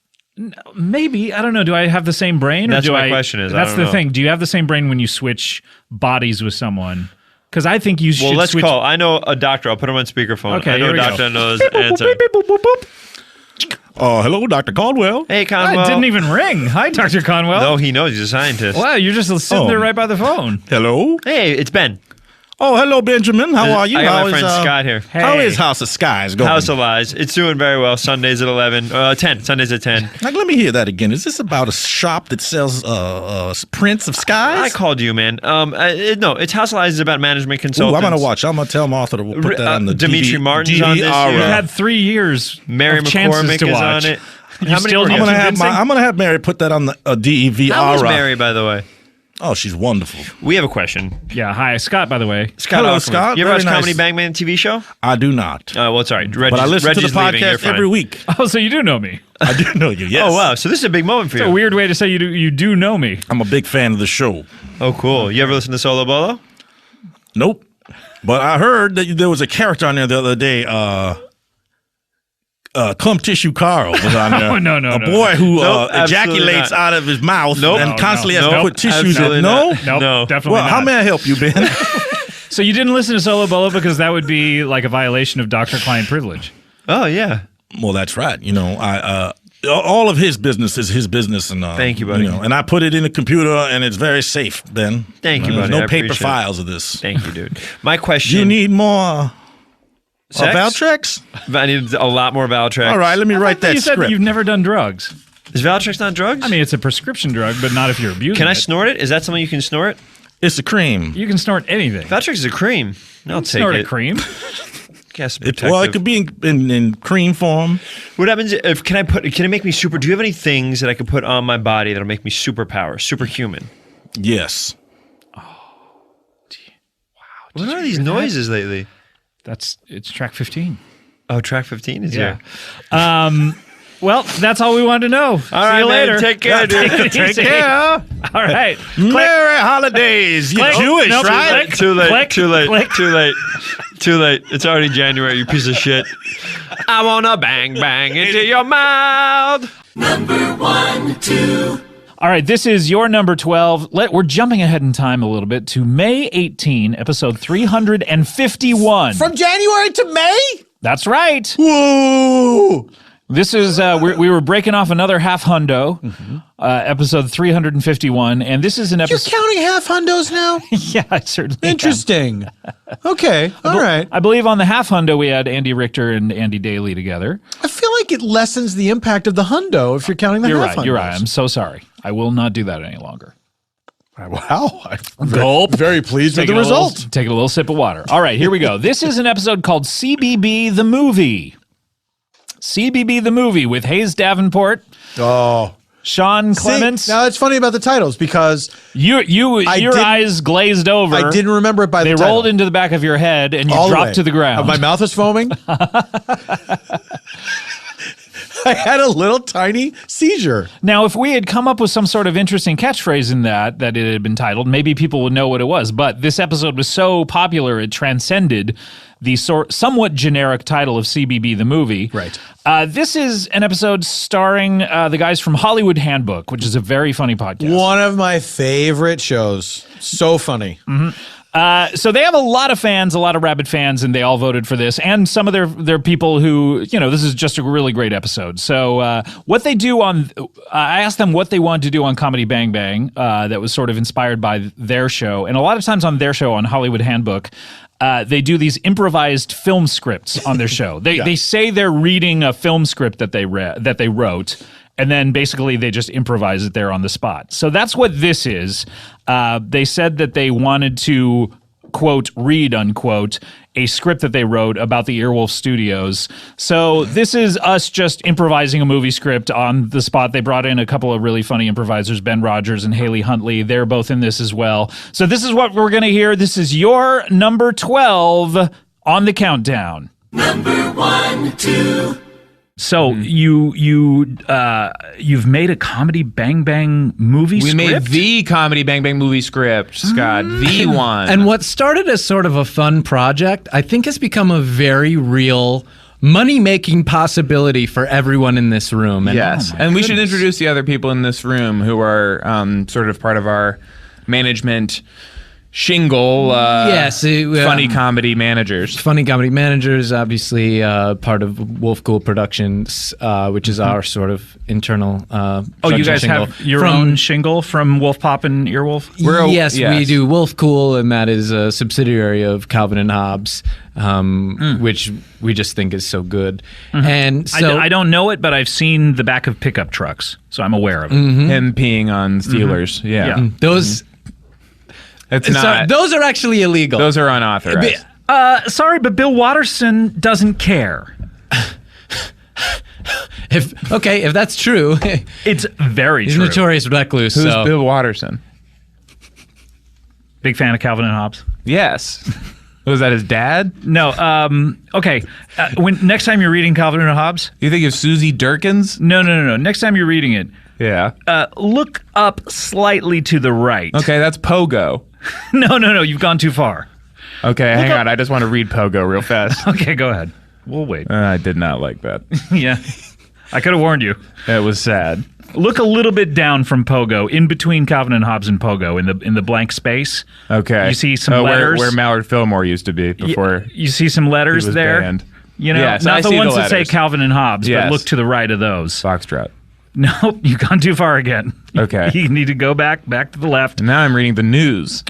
maybe I don't know. Do I have the same brain? Or That's do what my I, question is. I That's don't the know. thing. Do you have the same brain when you switch bodies with someone? Because I think you should. Well, let's switch. call. I know a doctor. I'll put him on speakerphone. Okay, I know here a we go. doctor that knows the answer. Oh, hello, Dr. Caldwell. Hey, It Conwell. didn't even ring. Hi, Dr. Conwell. No, he knows. He's a scientist. Wow, you're just sitting there right by the phone. Hello. Hey, it's Ben. Oh, hello, Benjamin. How are you? I got How my friend Scott here. How is House of Skies going? House of Lies. It's doing very well. Sundays at 10. Sundays at 10. Like, let me hear that again. Is this about a shop that sells prints of skies? I called you, man. No, it's House of Lies is about management Ooh, consultants. I'm going to watch. I'm going to tell Martha to put that on the Dimitri Martin's on this. DVR. You've had 3 years Mary of chances McCormick to is watch. on it. You still I'm going to have Mary put that on the DVR. How is Mary, by the way? Oh, she's wonderful. We have a question. Yeah, hi, Scott, by the way. Scott Hello, Aukerman. Scott. You ever Very watch Comedy nice. Bang Bang TV show? I do not. Well, sorry. But I listen to the podcast every week. Oh, so you do know me. I do know you, yes. Oh, wow. So this is a big moment for It's you. a weird way to say you do know me. I'm a big fan of the show. Oh, cool. You ever listen to Solo Bolo? Nope. But I heard that there was a character on there the other day, Clump Tissue Carl was on there. Oh, no, a boy who Nope, absolutely ejaculates not. out of his mouth Nope. and No, constantly no. has to Nope, put tissues absolutely in. not. No? Nope, No. definitely Well, not. how may I help you, Ben? So you didn't listen to Solo Bolo because that would be like a violation of doctor-client privilege. Oh, yeah. Well, that's right. You know, all of his business is his business, and Thank you, buddy. and I put it in the computer, and it's very safe. Ben, Thank you, There's buddy. no I paper appreciate files of this. Thank you, dude. My question. You need more Sex? Valtrex? I need a lot more Valtrex. All right, let me write that You said that script. you've never done drugs. Is Valtrex not drugs? I mean, it's a prescription drug, but not if you're abusing can I it. snort it? Is that something you can snort? It's a cream. You can snort anything. Valtrex is a cream. I'll take Snort it. a cream. Guess Well, it could be in cream form. What happens if can it make me super? Do you have any things that I could put on my body that'll make me superhuman? Yes. What are these noises lately? It's track 15. Oh, track 15 is here. Well, that's all we wanted to know. See right, you man. later. Take care, dude. Take care. All right. Merry holidays. You're Click. Jewish, Nope. right? Click. Too late. Click. Too late. Click. Too late. Too late. It's already January, you piece of shit. I wanna bang bang into your mouth. Number 1, 2. All right, this is your number 12. We're jumping ahead in time a little bit to May 18, episode 351. From January to May? That's right. Whoa! This is we were breaking off another half hundo, episode 351, and this is an You're episode. counting half hundos now? Yeah, I certainly am. Interesting. Okay, all right. I believe on the half hundo we had Andy Richter and Andy Daly together. I feel like it lessens the impact of the hundo if you're counting the You're half right. hundos. You're right. I'm so sorry. I will not do that any longer. Wow. I'm Gulp. very pleased with Taking the a little- result. Taking a little sip of water. All right, here we go. This is an episode called CBB the Movie. CBB the Movie with Hayes Davenport, Oh. Sean Clements. See, now it's funny about the titles because Your didn't- eyes glazed over. I didn't remember it by They the title. rolled into the back of your head and you All the dropped way. to the ground. My mouth is foaming. I had a little tiny seizure. Now, if we had come up with some sort of interesting catchphrase in that it had been titled, maybe people would know what it was. But this episode was so popular, it transcended the somewhat generic title of CBB the Movie. Right. This is an episode starring the guys from Hollywood Handbook, which is a very funny podcast. One of my favorite shows. So funny. So they have a lot of fans, a lot of rabid fans, and they all voted for this. And some of their people who, this is just a really great episode. So what they do on, I asked them what they wanted to do on Comedy Bang Bang that was sort of inspired by their show. And a lot of times on their show, on Hollywood Handbook, they do these improvised film scripts on their show. They say they're reading a film script that they wrote. And then basically they just improvise it there on the spot. So that's what this is. They said that they wanted to, quote, read, unquote, a script that they wrote about the Earwolf Studios. So this is us just improvising a movie script on the spot. They brought in a couple of really funny improvisers, Ben Rodgers and Hayley Huntley. They're both in this as well. So this is what we're going to hear. This is your number 12 on the countdown. Number 1, 2. So you've made a Comedy Bang Bang movie We script? made the Comedy Bang Bang movie script, Scott. The one. And what started as sort of a fun project, I think has become a very real money-making possibility for everyone in this room. And yes. And we should introduce the other people in this room who are sort of part of our management Shingle. Yes, funny comedy managers. Funny Comedy Managers, obviously part of Wolf Cool Productions, which is our sort of internal. You guys shingle. have your own shingle from Wolf Pop and Earwolf? Yes, we do Wolf Cool, and that is a subsidiary of Calvin and Hobbes, which we just think is so good. And so I don't know it, but I've seen the back of pickup trucks, so I'm aware of it. Him peeing on Steelers. Yeah. those. It's not. Those are actually illegal. Those are unauthorized. Sorry, but Bill Watterson doesn't care. If that's true, It's very he's true. a notorious recluse. Who's so. Bill Watterson? Big fan of Calvin and Hobbes. Yes. Was that his dad? No. Okay. When next time you're reading Calvin and Hobbes, You think of Susie Durkins? no. Next time you're reading it, Yeah. look up slightly to the right. Okay, that's Pogo. No. You've gone too far. Okay, hang on. I just want to read Pogo real fast. Okay, go ahead. We'll wait. I did not like that. Yeah. I could have warned you. It was sad. Look a little bit down from Pogo, in between Calvin and Hobbes and Pogo, in the blank space. Okay. You see some letters. Where Mallard Fillmore used to be before. You see some letters he was there. banned. You know, Yes, I not the see the ones that say letters. Calvin and Hobbes, Yes. but look to the right of those. Foxtrot. Nope, you've gone too far again. Okay. You need to go back to the left. And now I'm reading the news.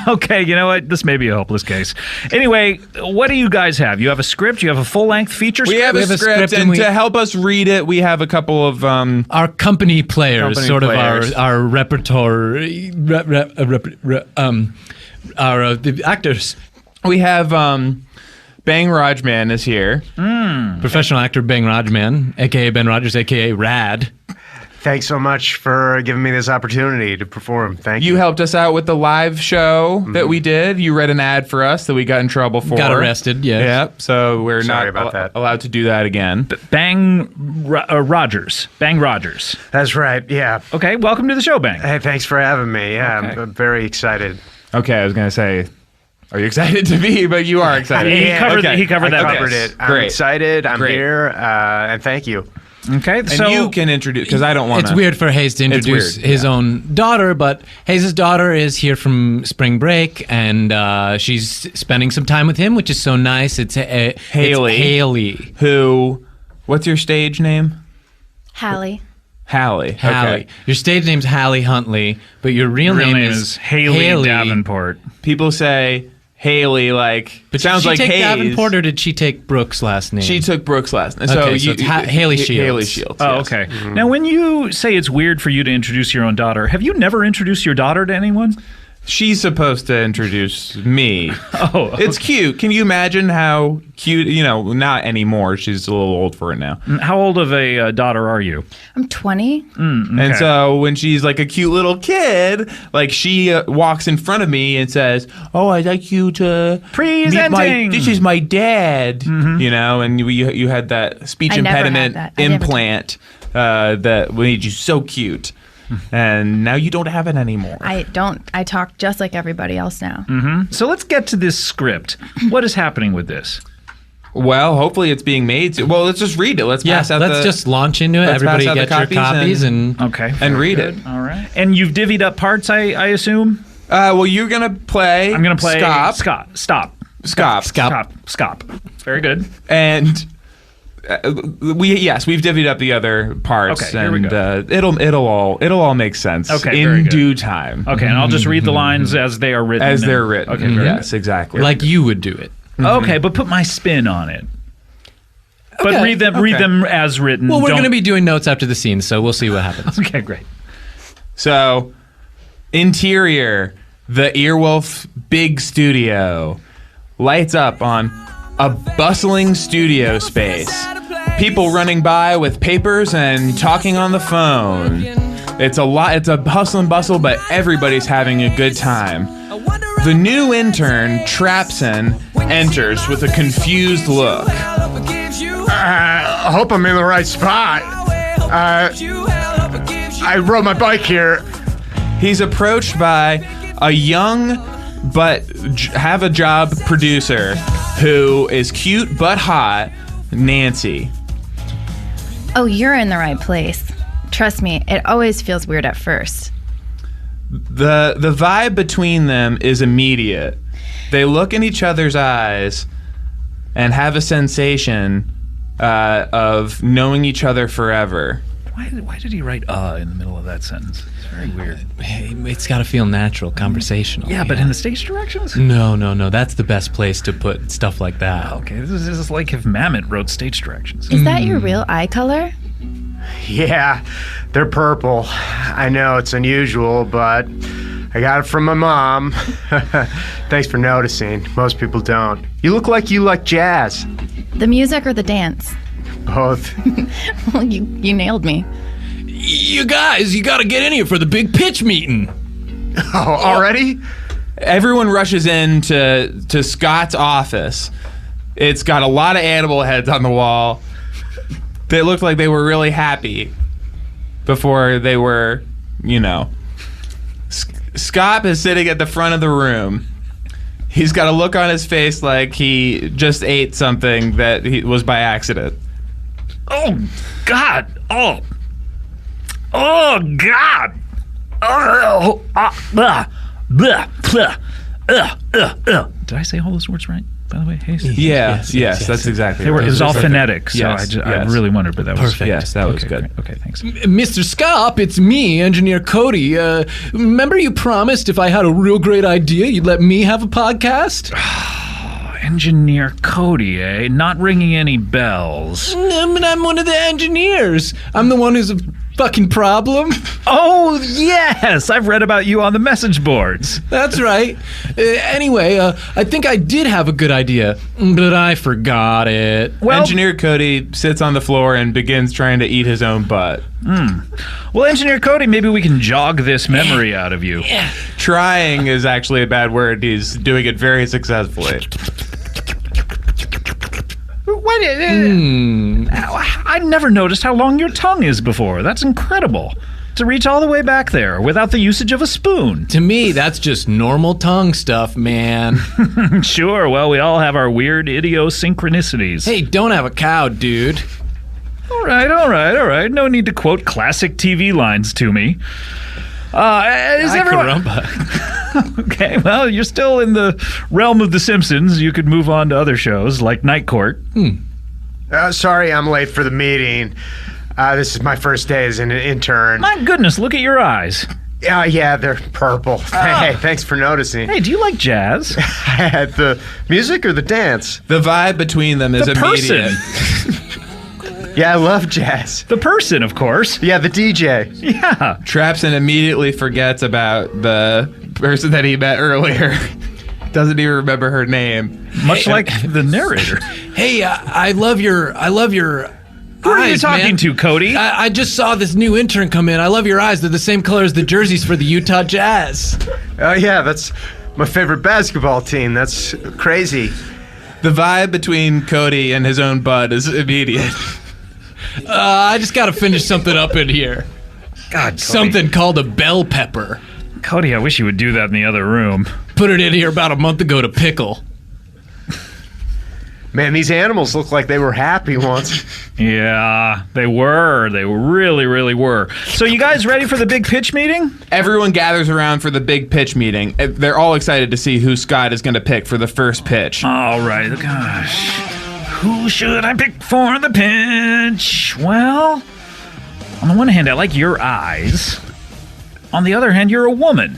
Okay, you know what? This may be a hopeless case. Anyway, what do you guys have? You have a script? You have a full-length feature We script? have a script, and to help us read it, we have a couple of our company players, Company sort players. of our repertoire, the actors. We have Bang Rajman is here. Professional actor Bang Rajman, a.k.a. Ben Rodgers, a.k.a. Rad. Thanks so much for giving me this opportunity to perform. Thank you. You helped us out with the live show that we did. You read an ad for us that we got in trouble for. Got arrested, yes. Yep. So we're Sorry not about that. allowed to do that again. Bang Rodgers. Bang Rodgers. That's right. Yeah. Okay, welcome to the show, Bang. Hey, thanks for having me. Yeah, Okay. I'm very excited. Okay, I was going to say, are you excited to be? But you are excited. He covered I that. covered bit. it. I'm Great. excited. I'm Great. here, and thank you. Okay, And so you can introduce, because I don't want to. It's weird for Hayes to introduce his own daughter, but Hayes' daughter is here from spring break, and she's spending some time with him, which is so nice. It's Hayley. It's Hayley. Who, what's your stage name? Hallie. Hallie. Hallie. Okay. Your stage name's Hallie Huntley, but your real name is Hayley Davenport. People say Hayley, like, But sounds did like she take Hayes. Davenport, or did she take Brooks' last name? She took Brooks' last name. Okay, so it's Hayley Shields. Hayley Shields. Oh, yes. okay. Now, when you say it's weird for you to introduce your own daughter, have you never introduced your daughter to anyone? She's supposed to introduce me. Oh, It's cute. Can you imagine how cute? You know, not anymore. She's a little old for it now. How old of a daughter are you? I'm 20. And so when she's like a cute little kid, like she walks in front of me and says, "Oh, I'd like you to Presenting. This is my dad." You know, and you had that speech I never had impediment that. I never did. implant that made you so cute, and now you don't have it anymore. I don't. I talk just like everybody else now. So let's get to this script. What is happening with this? Well, hopefully it's being made. Well, let's just read it. Let's pass out. let's just launch into it. let's Everybody pass out get the your copies and Okay. and read it. All right. And you've divvied up parts, I assume? Well, you're gonna play. I'm going to play Scop. Scop. Very good. And we've divvied up the other parts, Okay, here we and go. it'll all make sense. Okay, very in good. due time. Okay, and I'll just read the lines as they are written. As and- they're written. Okay, very Yes, exactly. like you would do it. good. Okay, but put my spin on it. But Okay, read them as written. Well, we're Don't- going to be doing notes after the scene, so we'll see what happens. Okay, great. So, interior, the Earwolf big studio, lights up on a bustling studio space. People running by with papers and talking on the phone. It's a hustle and bustle, but everybody's having a good time. The new intern, Trapson, enters with a confused look. I hope I'm in the right spot. I rode my bike here. He's approached by a young but have a job producer who is cute but hot, Nancy. Oh, you're in the right place. Trust me, it always feels weird at first. The vibe between them is immediate. They look in each other's eyes and have a sensation of knowing each other forever. Why did he write in the middle of that sentence? It's very weird. It's got to feel natural, conversational. Yeah, but in the stage directions? No. That's the best place to put stuff like that. Okay, this is like if Mamet wrote stage directions. Is that your real eye color? Yeah, they're purple. I know it's unusual, but I got it from my mom. Thanks for noticing. Most people don't. You look like you like jazz. The music or the dance? Both. Well, you nailed me. You guys, you got to get in here for the big pitch meeting. Oh, already? Everyone rushes into Scott's office. It's got a lot of animal heads on the wall. They looked like they were really happy before they were, Scott is sitting at the front of the room. He's got a look on his face like he just ate something that was by accident. Oh, God. Oh, God. Did I say all those words right, by the way? Hayes? Yes, that's exactly right. It was all phonetic, so yes, I really wondered, but that was perfect. Yes, that was good. Great. Okay, thanks. Mr. Scott, it's me, Engineer Cody. Remember you promised if I had a real great idea, you'd let me have a podcast? Engineer Cody, eh? Not ringing any bells. I'm one of the engineers. I'm the one who's a fucking problem. Oh, yes! I've read about you on the message boards. That's right. Anyway, I think I did have a good idea, but I forgot it. Well, Engineer Cody sits on the floor and begins trying to eat his own butt. Well, Engineer Cody, maybe we can jog this memory out of you. Trying is actually a bad word. He's doing it very successfully. I never noticed how long your tongue is before. That's incredible. To reach all the way back there without the usage of a spoon. To me, that's just normal tongue stuff, man. Sure, well, we all have our weird idiosyncronicities. Hey, don't have a cow, dude. All right. No need to quote classic TV lines to me. Is everyone... Okay, well, you're still in the realm of The Simpsons. You could move on to other shows like Night Court. Sorry I'm late for the meeting. This is my first day as an intern. My goodness, look at your eyes. Yeah, they're purple. Hey, thanks for noticing. Hey, do you like jazz? The music or the dance? The vibe between them is immediate. Yeah, I love jazz. The person, of course. Yeah, the DJ. Yeah. Trapson immediately forgets about the person that he met earlier. Doesn't even remember her name. Much like the narrator. Hey, I love your Who are you talking to, Cody? I just saw this new intern come in. I love your eyes. They're the same color as the jerseys for the Utah Jazz. Oh, yeah, that's my favorite basketball team. That's crazy. The vibe between Cody and his own bud is immediate. I just got to finish something up in here. God, Cody. Something called a bell pepper. Cody, I wish you would do that in the other room. Put it in here about a month ago to pickle. Man, these animals look like they were happy once. Yeah, they were. They really, really were. So you guys ready for the big pitch meeting? Everyone gathers around for the big pitch meeting. They're all excited to see who Scott is going to pick for the first pitch. All right, gosh. Who should I pick for the pitch? Well, on the one hand, I like your eyes. On the other hand, you're a woman.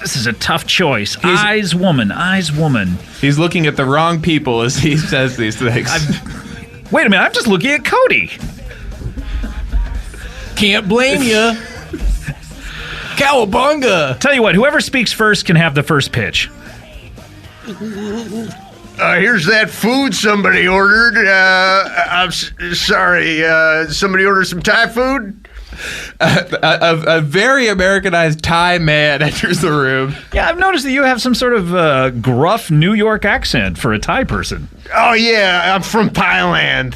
This is a tough choice. Eyes, woman. He's looking at the wrong people as he says these things. Wait a minute, I'm just looking at Cody. Can't blame you. Cowabunga. Tell you what, whoever speaks first can have the first pitch. Here's that food somebody ordered. I'm sorry. Somebody ordered some Thai food? A very Americanized Thai man enters the room. Yeah, I've noticed that you have some sort of gruff New York accent for a Thai person. Oh, yeah, I'm from Thailand,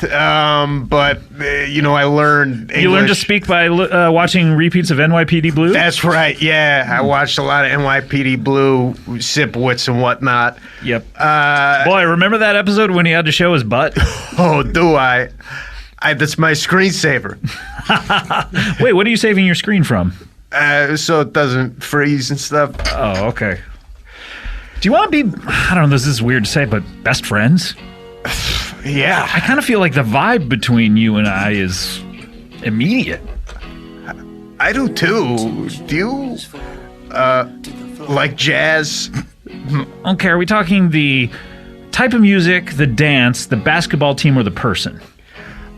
but, I learned English. You learned to speak by watching repeats of NYPD Blue? That's right, yeah. I watched a lot of NYPD Blue, Sipowicz and whatnot. Yep. Boy, remember that episode when he had to show his butt? Oh, do I? That's my screensaver. Wait, what are you saving your screen from? So it doesn't freeze and stuff. Oh, okay. Do you want to be, I don't know, this is weird to say, but best friends? Yeah. I kind of feel like the vibe between you and I is immediate. I do too. Do you, like jazz? Okay, are we talking the type of music, the dance, the basketball team, or the person?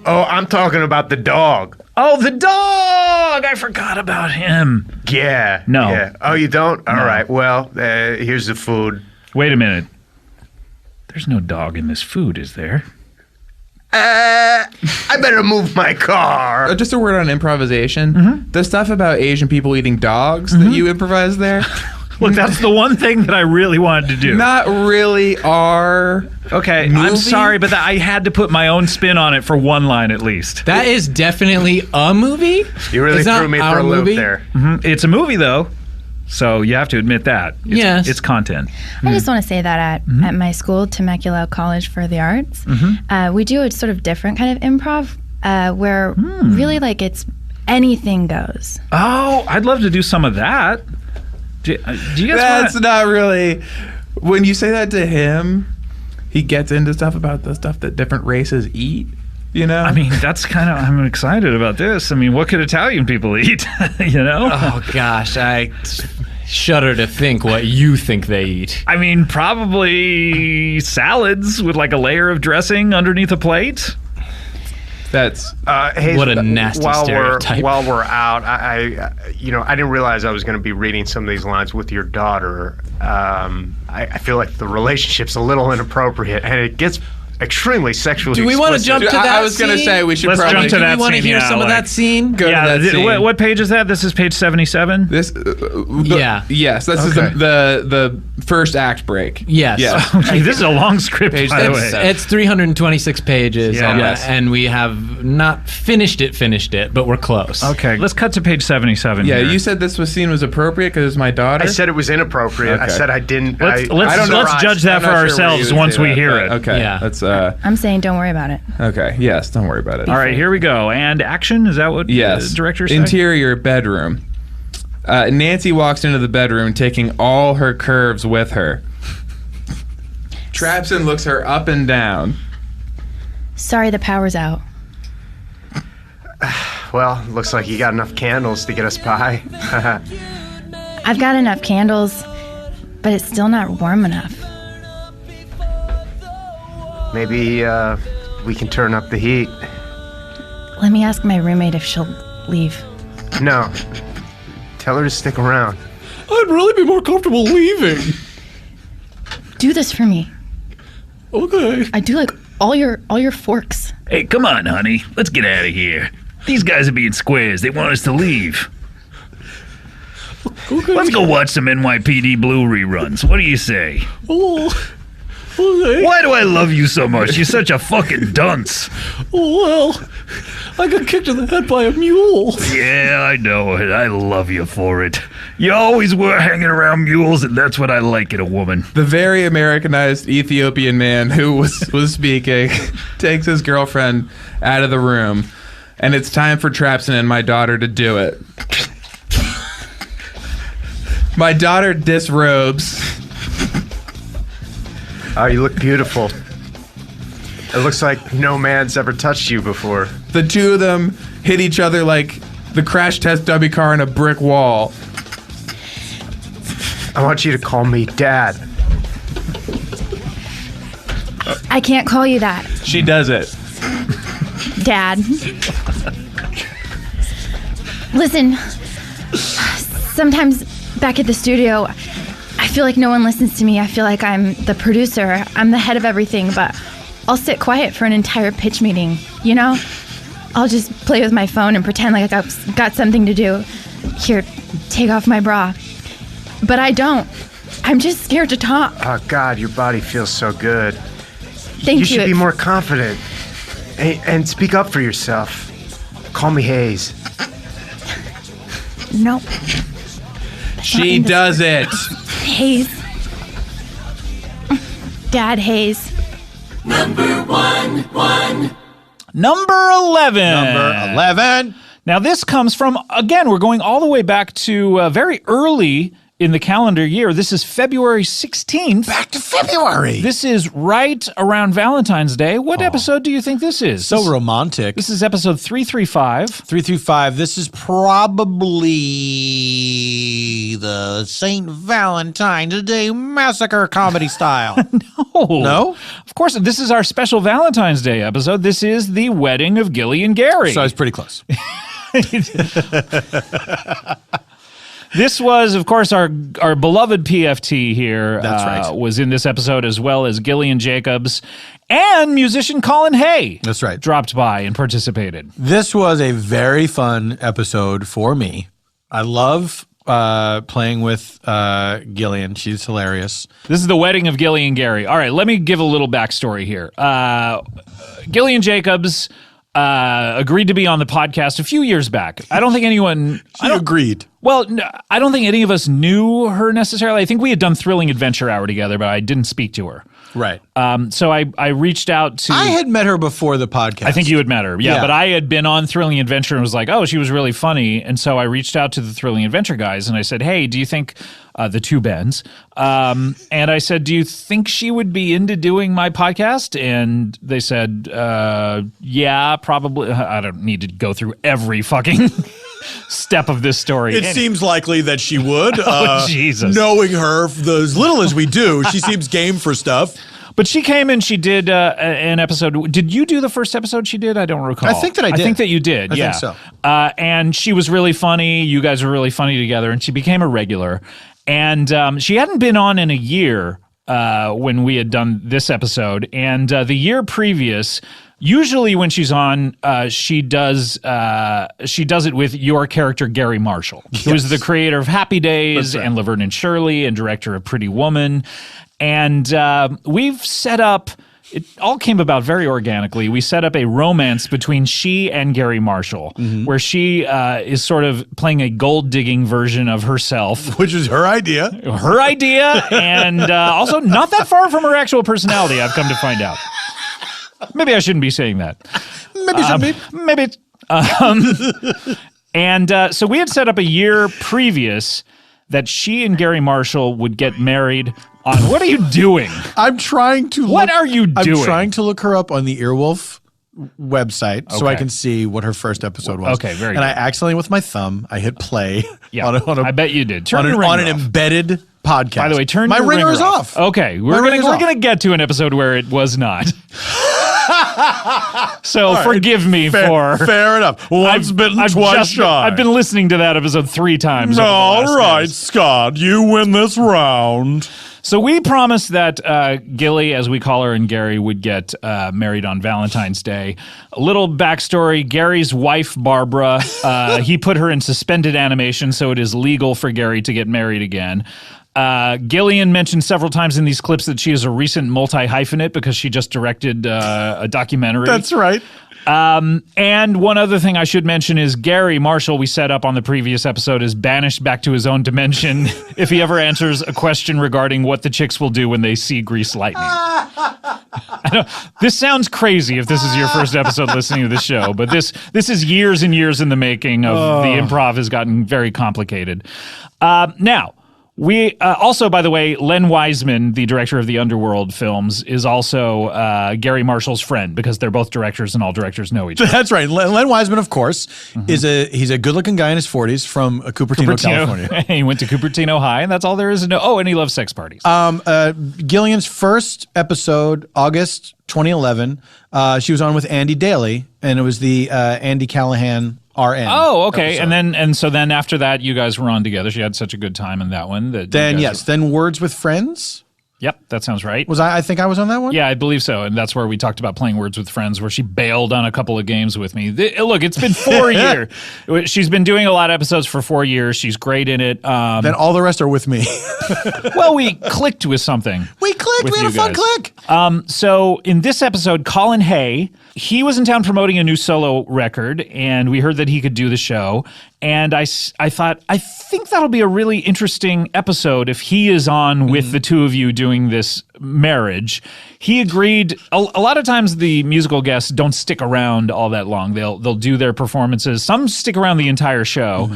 Oh, I'm talking about the dog. Oh, the dog! I forgot about him. Yeah. No. Yeah. Oh, you don't? All No. right. Well, here's the food. Wait a minute. There's no dog in this food, is there? I better move my car. Just a word on improvisation. The stuff about Asian people eating dogs that you improvised there. Look, that's the one thing that I really wanted to do. Not really our Okay, movie? I'm sorry, but I had to put my own spin on it for one line at least. That is definitely a movie. You really It's not threw me for our a loop movie. there. It's a movie, though, so you have to admit that. Yes. It's content. I just want to say that at my school, Temecula College for the Arts, we do a sort of different kind of improv where really like it's anything goes. Oh, I'd love to do some of that. Do you guys That's want not really. When you say that to him, he gets into stuff about the stuff that different races eat. You know? I mean, that's kind of, I'm excited about this. I mean, what could Italian people eat? You know? Oh gosh, I shudder to think what you think they eat. I mean, probably salads with like a layer of dressing underneath a plate. That's Hey, What a nasty stereotype. While we're out, I didn't realize I was going to be reading some of these lines with your daughter. I feel like the relationship's a little inappropriate, and it gets extremely sexually Do we want to explicit. jump to that I was going to scene? say we should Let's probably jump to Do that we want to scene, hear yeah, some of like- that scene? go to that scene. What page is that? This is page 77? This, Yeah. Yes, this is Okay. the first act break. Yes. Yes. Okay, this is a long script, Page by the way. 77. It's 326 pages, Yeah. Yes. and we have not finished it, but we're close. Okay, let's cut to page 77 Yeah, here. you said this scene was appropriate because it's my daughter. I said it was inappropriate. I Okay. said I didn't. Let's I don't know. judge that I'm for not sure where ourselves you would once say we that, hear but it. Okay. Yeah. That's I'm saying don't worry about it. okay. Yes, don't worry about it. All right, here we go. And action? Is that what Yes. the director said? Interior bedroom. Nancy walks into the bedroom taking all her curves with her. Trapson looks her up and down. Sorry, the power's out. Well, looks like you got enough candles to get us by. I've got enough candles, but it's still not warm enough. Maybe we can turn up the heat. Let me ask my roommate if she'll leave. No. Tell her to stick around. I'd really be more comfortable leaving. Do this for me. Okay. I do like all your forks. Hey, come on, honey. Let's get out of here. These guys are being squares. They want us to leave. Okay. Let's go watch some NYPD Blue reruns. What do you say? Oh, okay. Why do I love you so much? You're such a fucking dunce. Oh, well, I got kicked in the head by a mule. Yeah, I know it. I love you for it. You always were hanging around mules, and that's what I like in a woman. The very Americanized Ethiopian man who was speaking takes his girlfriend out of the room, and it's time for Trapson and my daughter to do it. My daughter disrobes. Oh, you look beautiful. It looks like no man's ever touched you before. The two of them hit each other like the crash test dummy car in a brick wall. I want you to call me Dad. I can't call you that, She does it. Dad. Listen, sometimes back at the studio, I feel like no one listens to me. I feel like I'm the producer. I'm the head of everything, but I'll sit quiet for an entire pitch meeting, you know? I'll just play with my phone and pretend like I've got something to do. Here, take off my bra. But I don't. I'm just scared to talk. Oh, God, your body feels so good. Thank you. You should be more confident and speak up for yourself. Call me Hayes. Nope. She does it. Hayes. Dad Hayes. Number one. Number 11. Number 11. Now, this comes from, again, we're going all the way back to very early in the calendar year. This is February 16th. Back to February. This is right around Valentine's Day. What episode do you think this is? So romantic. This is episode 335. 335. This is probably the St. Valentine's Day Massacre comedy style. No? Of course, this is our special Valentine's Day episode. This is the wedding of Gilly and Gary. So I was pretty close. This was, of course, our beloved PFT here. That's right. Was in this episode, as well as Gillian Jacobs and musician Colin Hay. That's right. Dropped by and participated. This was a very fun episode for me. I love playing with Gillian. She's hilarious. This is the wedding of Gilly and Gary. All right, let me give a little backstory here. Gillian Jacobs agreed to be on the podcast a few years back. I don't think anyone... agreed. Well, I don't think any of us knew her necessarily. I think we had done Thrilling Adventure Hour together, but I didn't speak to her. Right. So I reached out to... I had met her before the podcast. I think you had met her. Yeah, but I had been on Thrilling Adventure and was like, oh, she was really funny. And so I reached out to the Thrilling Adventure guys and I said, hey, do you think... the two Bens. And I said, do you think she would be into doing my podcast? And they said, yeah, probably. I don't need to go through every fucking step of this story. It seems likely that she would. Jesus. Knowing her as little as we do, she seems game for stuff. But she came and she did an episode. Did you do the first episode she did? I don't recall. I think that I did. I think that you did, I think so. And she was really funny. You guys were really funny together, and she became a regular. And she hadn't been on in a year when we had done this episode. And the year previous, usually when she's on, she does it with your character, Gary Marshall, who is the creator of Happy Days and Laverne and Shirley and director of Pretty Woman. And we've set up... It all came about very organically. We set up a romance between she and Gary Marshall, where she is sort of playing a gold-digging version of herself. Which is her idea. Her idea, and also not that far from her actual personality, I've come to find out. Maybe I shouldn't be saying that. Maybe shouldn't be. And so we had set up a year previous that she and Gary Marshall would get married on... What are you doing? I'm trying to What are you doing? I'm trying to look her up on the Earwolf website so I can see what her first episode was. Okay, very And good. I accidentally, with my thumb, I hit play on a I bet you did. Turn on your an ringer off. embedded podcast. By the way, turn my your ringer ringer is off. Okay, we're gonna get to an episode where it was not. So forgive me for... Fair enough. Once bitten, twice shy. I've been listening to that episode 3 times. All right, Scott, you win this round. So we promised that Gilly, as we call her, and Gary would get married on Valentine's Day. A little backstory, Gary's wife, Barbara, he put her in suspended animation, so it is legal for Gary to get married again. Gillian mentioned several times in these clips that she is a recent multi-hyphenate because she just directed a documentary. That's right. And one other thing I should mention is Gary Marshall, we set up on the previous episode, is banished back to his own dimension if he ever answers a question regarding what the chicks will do when they see grease lightning. I know, this sounds crazy if this is your first episode listening to the show, but this is years and years in the making of the improv has gotten very complicated. Now, we also, by the way, Len Wiseman, the director of the Underworld films, is also Gary Marshall's friend because they're both directors and all directors know each other. That's right. Len Wiseman, of course, he's a good-looking guy in his 40s from Cupertino, California. He went to Cupertino High, and that's all there is to know. Oh, and he loves sex parties. Gillian's first episode, August 2011, she was on with Andy Daly, and it was the Andy Callahan RN. Oh, okay. episode. And so then after that, you guys were on together. She had such a good time in that one. Then Words with Friends. Yep, that sounds right. I think I was on that one? Yeah, I believe so. And that's where we talked about playing Words with Friends, where she bailed on a couple of games with me. Look, it's been 4 years. She's been doing a lot of episodes for 4 years. She's great in it. Then all the rest are with me. Well, we clicked with something. We clicked. We had a fun click. So in this episode, Colin Hay he was in town promoting a new solo record, and we heard that he could do the show. And I thought, I think that'll be a really interesting episode if he is on with the two of you doing this marriage. He agreed. A lot of times the musical guests don't stick around all that long. They'll do their performances. Some stick around the entire show.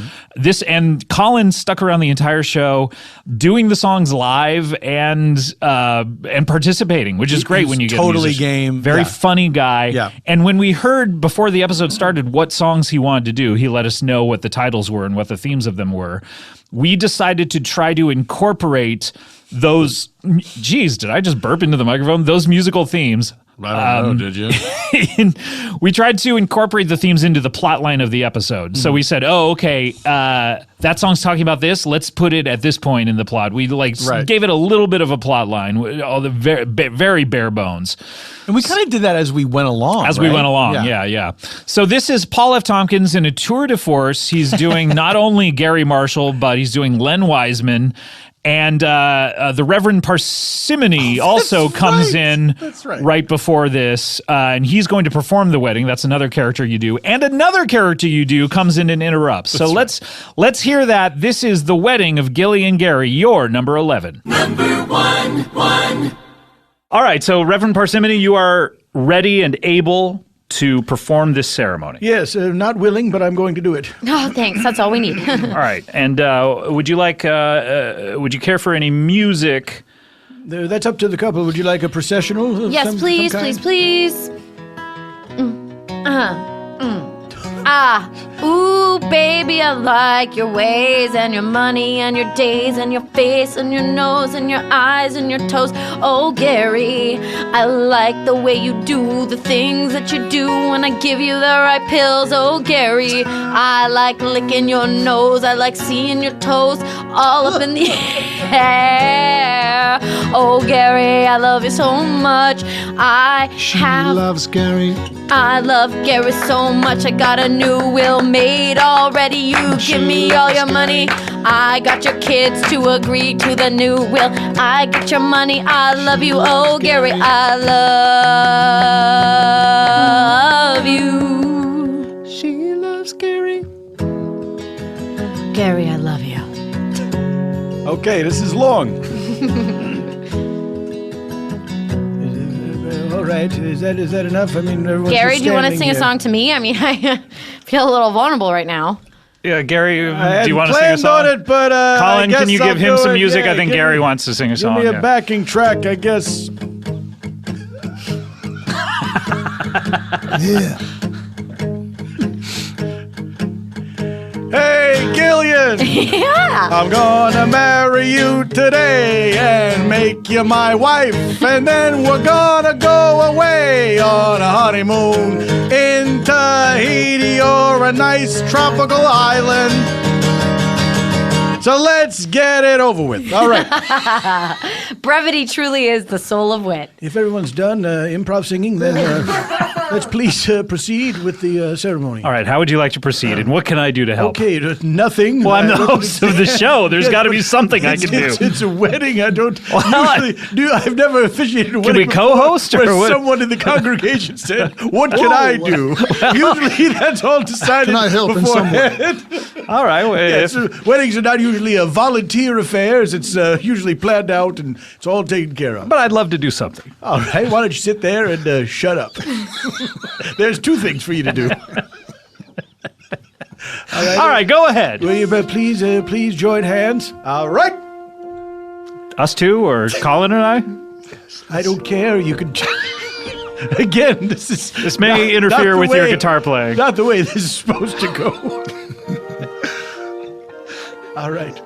And Colin stuck around the entire show, doing the songs live and participating, which is great when you get totally game. Very funny guy. Yeah. And when we heard before the episode started what songs he wanted to do, he let us know what the titles were and what the themes of them were. We decided to try to incorporate those. Geez, did I just burp into the microphone? Those musical themes. I don't know, did you? We tried to incorporate the themes into the plot line of the episode. So we said, oh, okay, that song's talking about this. Let's put it at this point in the plot. We gave it a little bit of a plot line, all the very bare bones. And we kind of did that as we went along. We went along, yeah. So this is Paul F. Tompkins in a tour de force. He's doing not only Gary Marshall, but he's doing Len Wiseman. And the Reverend Parsimony also comes in right before this, and he's going to perform the wedding. That's another character you do. And another character you do comes in and interrupts. So let's hear that. This is The Wedding of Gilly and Gary, your number 11. Number 1. All right, so Reverend Parsimony, you are ready and able to perform this ceremony. Yes, not willing, but I'm going to do it. Oh, thanks. That's all we need. All right. And would you care for any music? That's up to the couple. Would you like a processional? Yes, please. Ooh, baby, I like your ways and your money and your days and your face and your nose and your eyes and your toes. Oh, Gary, I like the way you do the things that you do when I give you the right pills. Oh, Gary, I like licking your nose. I like seeing your toes all up in the air. Oh, Gary, I love you so much. She loves Gary. I love Gary so much. I got a new will made already. You give me all your money. I got your kids to agree to the new will. I get your money. I love you. Oh, Gary, I love you. She loves Gary. Gary, I love you. Okay, this is long. All right, is that enough? I mean, Gary, do you want to sing a song to me? I mean, I feel a little vulnerable right now. Yeah, Gary, do you want to sing a song? On it, but Colin, can you give him some music? I think Gary wants to sing a song. Give me a backing track, I guess. Yeah. Hey, Gillian! Yeah! I'm gonna marry you today and make you my wife, and then we're gonna go away on a honeymoon in Tahiti or a nice tropical island. So let's get it over with. All right. Brevity truly is the soul of wit. If everyone's done improv singing, then let's please proceed with the ceremony. All right. How would you like to proceed, and what can I do to help? Okay, nothing. Well, I'm the host of the show. There's got to be something I can do. It's a wedding. I don't usually do. I've never officiated a wedding. Can we co-host? Where what? Someone in the congregation said, "What can I do?" Usually, that's all decided. Can I help in some way? All right. Well, weddings are not usually volunteer affairs. It's usually planned out and it's all taken care of. But I'd love to do something. All right. Why don't you sit there and shut up? There's two things for you to do. All right. Go ahead. Will you please join hands? All right. Us two, or Colin and I? I don't care. You can. Again, this may interfere with your guitar playing. Not the way this is supposed to go. All right.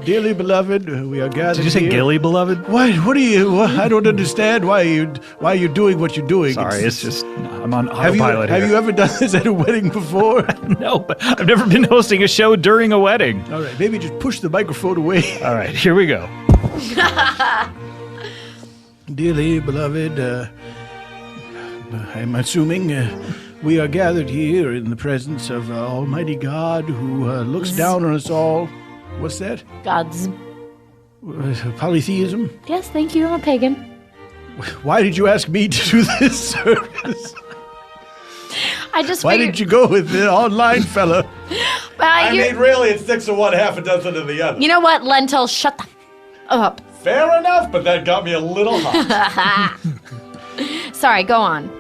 Dearly beloved, we are gathered Did you say here. Gilly, beloved? What are you? I don't understand why you're doing what you're doing. Sorry, it's just I'm on autopilot here. Have you ever done this at a wedding before? No, but I've never been hosting a show during a wedding. All right, maybe just push the microphone away. All right, here we go. Dearly beloved, I'm assuming we are gathered here in the presence of Almighty God who looks down on us all. What's that? God's. Polytheism? Yes, thank you. I'm a pagan. Why did you ask me to do this service? I just Why figured. didn't you go with the online fella? Well, really, it's 6 of one, half a dozen of the other. you know what, Lentil? Shut the up. Fair enough, but that got me a little hot. Sorry, go on.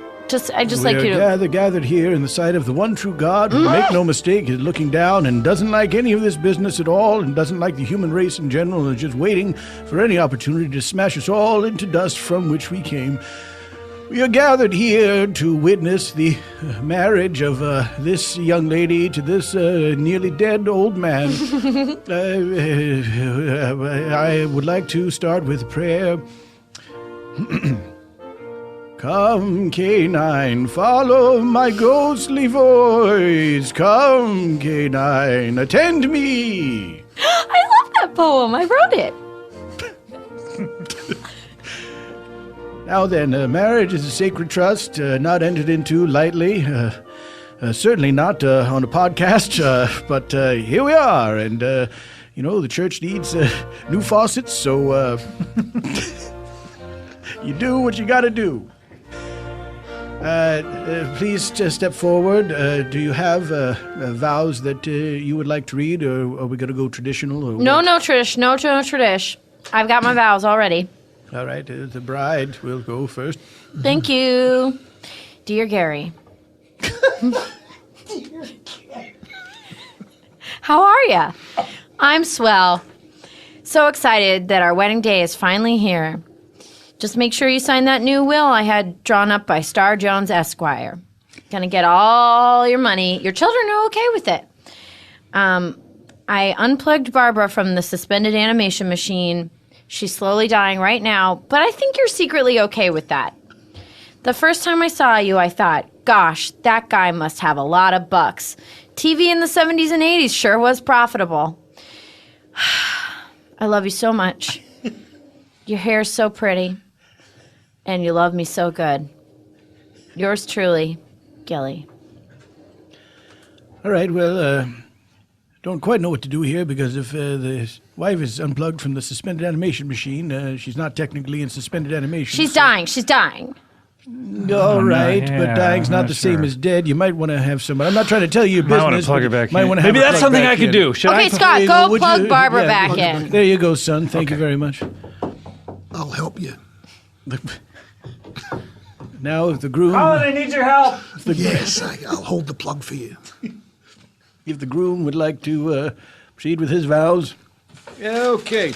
I just like you to. gathered here in the sight of the one true God who, make no mistake, is looking down and doesn't like any of this business at all and doesn't like the human race in general and is just waiting for any opportunity to smash us all into dust from which we came. We are gathered here to witness the marriage of this young lady to this nearly dead old man. I would like to start with prayer. Come, Canine, follow my ghostly voice. Come, Canine, attend me. I love that poem. I wrote it. Now then, marriage is a sacred trust, not entered into lightly. Certainly not on a podcast, but here we are. And, the church needs new faucets, so you do what you gotta do. Please just step forward. Do you have vows that you would like to read, or are we going to go traditional? Or No tradish. No tradish. I've got my vows already. All right, the bride will go first. Thank you. Dear Gary. How are ya? I'm swell. So excited that our wedding day is finally here. Just make sure you sign that new will I had drawn up by Star Jones Esquire. Gonna get all your money. Your children are okay with it. I unplugged Barbara from the suspended animation machine. She's slowly dying right now, but I think you're secretly okay with that. The first time I saw you, I thought, gosh, that guy must have a lot of bucks. TV in the 70s and 80s sure was profitable. I love you so much. Your hair's so pretty. And you love me so good. Yours truly, Gilly. All right, well, don't quite know what to do here because if the wife is unplugged from the suspended animation machine, she's not technically in suspended animation. She's dying. She's dying. All right, but dying's not the same as dead. You might want to have some. I'm not trying to tell you your business. Might want to plug her back in. Maybe that's something I could do. Should Okay, I? Scott, go plug Barbara back in. There you go, son. Thank you very much. I'll help you. Now, if the groom. Colin, I need your help. Yes, I'll hold the plug for you. If the groom would like to proceed with his vows. Okay.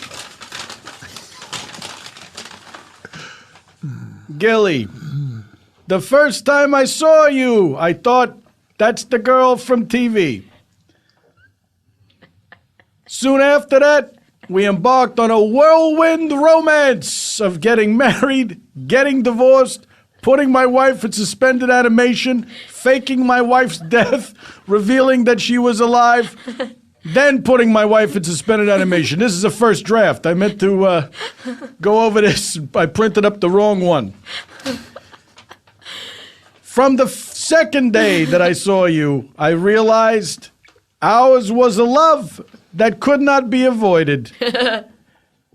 Gilly, the first time I saw you, I thought, that's the girl from TV. Soon after that, we embarked on a whirlwind romance of getting married, getting divorced, putting my wife in suspended animation, faking my wife's death, revealing that she was alive, then putting my wife in suspended animation. This is a first draft. I meant to go over this. I printed up the wrong one. From the second day that I saw you, I realized ours was a love that could not be avoided,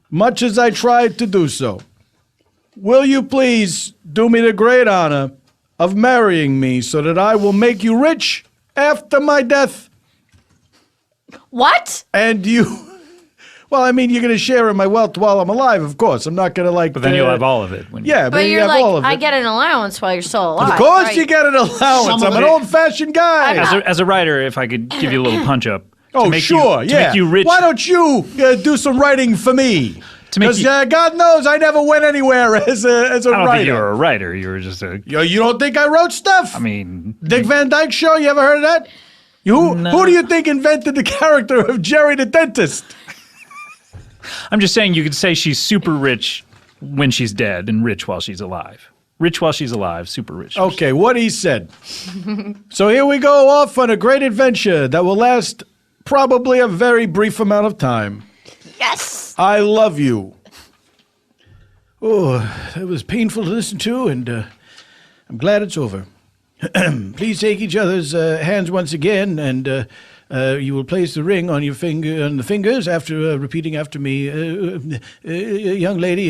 much as I tried to do so. Will you please do me the great honor of marrying me so that I will make you rich after my death? What? And you... Well, I mean, you're going to share in my wealth while I'm alive, of course. I'm not going to like... But then you'll have all of it. When yeah, But you you're have like, all of it. I get an allowance while you're still alive. Of course right? you get an allowance. I'm an old-fashioned guy. As a writer, if I could give you a little punch-up. Oh, make sure, you, to make you rich. Why don't you do some writing for me? Because God knows I never went anywhere as a I don't writer. think you were a writer. You were just a... You don't think I wrote stuff? I mean... Dick Van Dyke Show, you ever heard of that? Who do you think invented the character of Jerry the Dentist? I'm just saying you could say she's super rich when she's dead and rich while she's alive. Rich while she's alive, super rich. Okay, what he said. So here we go off on a great adventure that will last probably a very brief amount of time. Yes! I love you. Oh, that was painful to listen to, and I'm glad it's over. Please take each other's hands once again, and You will place the ring on your finger, on the fingers, after repeating after me. Young lady,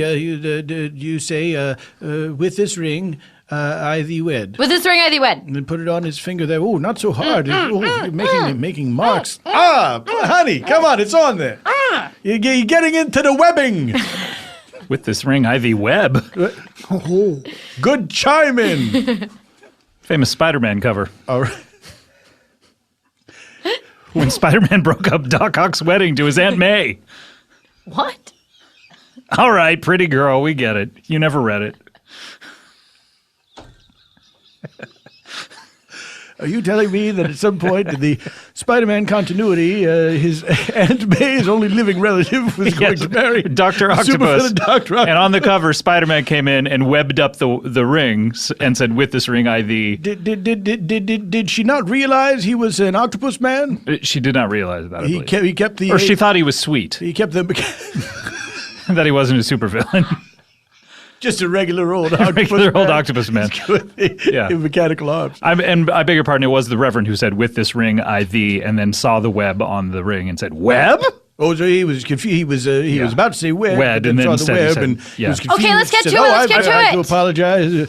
you say, with this ring, I thee wed. With this ring, I thee wed. And then put it on his finger there. Oh, not so hard. You're making marks. Honey, come on, it's on there. You're getting into the webbing. With this ring, I thee web. Good chime-in. Famous Spider-Man cover. All right. When Spider-Man broke up Doc Ock's wedding to his Aunt May. What? All right, pretty girl, we get it. You never read it. Are you telling me that at some point in the Spider-Man continuity, his Aunt May's only living relative was going to marry Dr. Octopus? Supervillain Dr. Octopus. And on the cover, Spider-Man came in and webbed up the ring and said, with this ring, I thee. Did she not realize he was an octopus man? She did not realize that, I believe. He kept the... Or she thought he was sweet. He kept the... that he wasn't a supervillain. Just a regular old octopus octopus man. Yeah. In mechanical arms. And I beg your pardon, it was the Reverend who said, with this ring, I thee, and then saw the web on the ring and said, web? Oh, so he was confused. He was about to say wed. Wed, and then saw the said, web, said, and he was confused. Okay, let's get said, to it. Let's get to it. I have to apologize.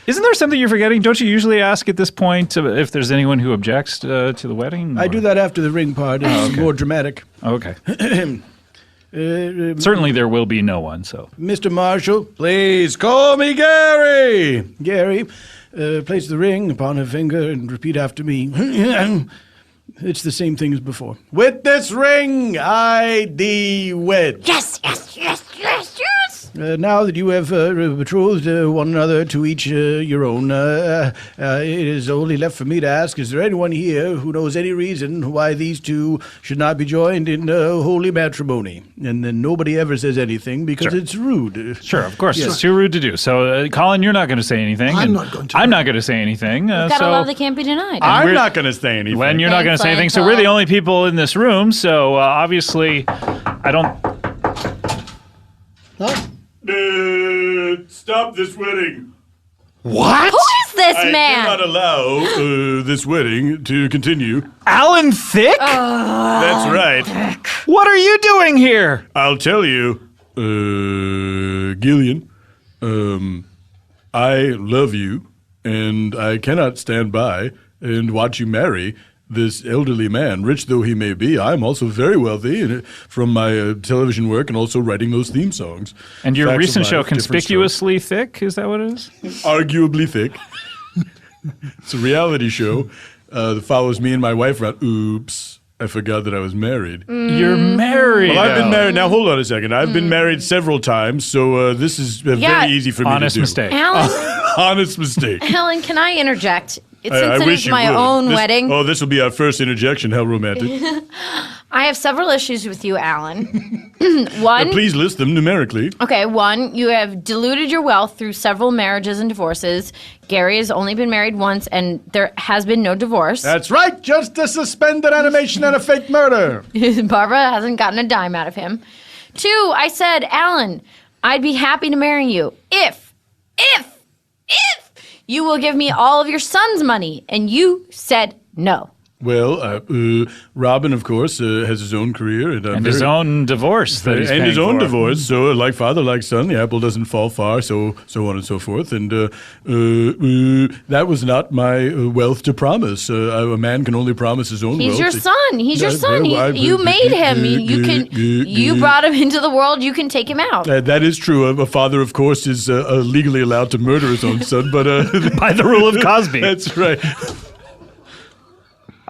Isn't there something you're forgetting? Don't you usually ask at this point if there's anyone who objects to the wedding? I do that after the ring part. It's more dramatic. Okay. Certainly there will be no one, so. Mr. Marshall, please call me Gary. Gary, place the ring upon her finger and repeat after me. It's the same thing as before. With this ring, I thee wed. Yes, yes, yes, yes, yes. Now that you have betrothed one another to each your own, it is only left for me to ask, is there anyone here who knows any reason why these two should not be joined in holy matrimony? And then nobody ever says anything because it's rude. Sure, of course. Yes. It's too rude to do. So, Colin, you're not going to say anything. I'm not going to. I'm not going to say anything. We've got to love that can't be denied. I'm not going to say anything. When you're not going to say anything. So we're the only people in this room. So obviously, I don't... Stop this wedding. What? Who is this man? I cannot allow this wedding to continue. Alan Thicke? That's right. What are you doing here? I'll tell you, Gillian, I love you, and I cannot stand by and watch you marry this elderly man, rich though he may be. I'm also very wealthy from my television work and also writing those theme songs. And your Facts of recent life, show, different Conspicuously Thick, is that what it is? Arguably thick. It's a reality show that follows me and my wife around. Oops, I forgot that I was married. You're married. Well, I've been married. Now, hold on a second. I've been married several times, so this is very easy for me to do. Honest mistake. Alan, Honest mistake. Helen, can I interject? Since I it wish is you my would. own wedding. Oh, this will be our first interjection. How romantic. I have several issues with you, Alan. One, Please list them numerically. okay, one, you have diluted your wealth through several marriages and divorces. Gary has only been married once, and there has been no divorce. That's right. Just a suspended animation and a fake murder. Barbara hasn't gotten a dime out of him. Two, I said, Alan, I'd be happy to marry you if you will give me all of your son's money. And you said no. Well, Robin, of course, has his own career. And his own divorce. That he's and his paying own for. divorce. So, like father, like son, the apple doesn't fall far, so on and so forth. And that was not my wealth to promise. A man can only promise his own wealth. He's your son. He's your son. well, You made him. You brought him into the world. You can take him out. That is true. A father, of course, is legally allowed to murder his own son, but By the rule of Cosby. That's right.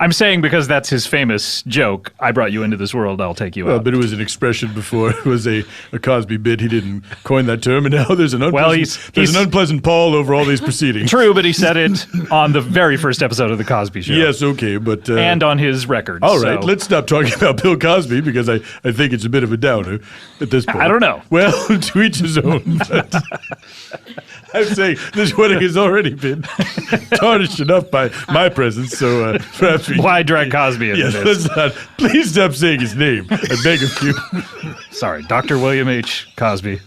I'm saying because that's his famous joke, I brought you into this world, I'll take you out. But it was an expression before it was a Cosby bit. He didn't coin that term, and now there's an unpleasant pall over all these proceedings. True, but he said it on the very first episode of The Cosby Show. Yes, okay, but... and on his records. All right, let's stop talking about Bill Cosby, because I think it's a bit of a downer at this point. I don't know. Well, to each his own. But I'm saying this wedding has already been tarnished enough by my presence, so perhaps we... Why drag Cosby into this? Let's not. Please stop saying his name. I beg of you. Sorry, Dr. William H. Cosby.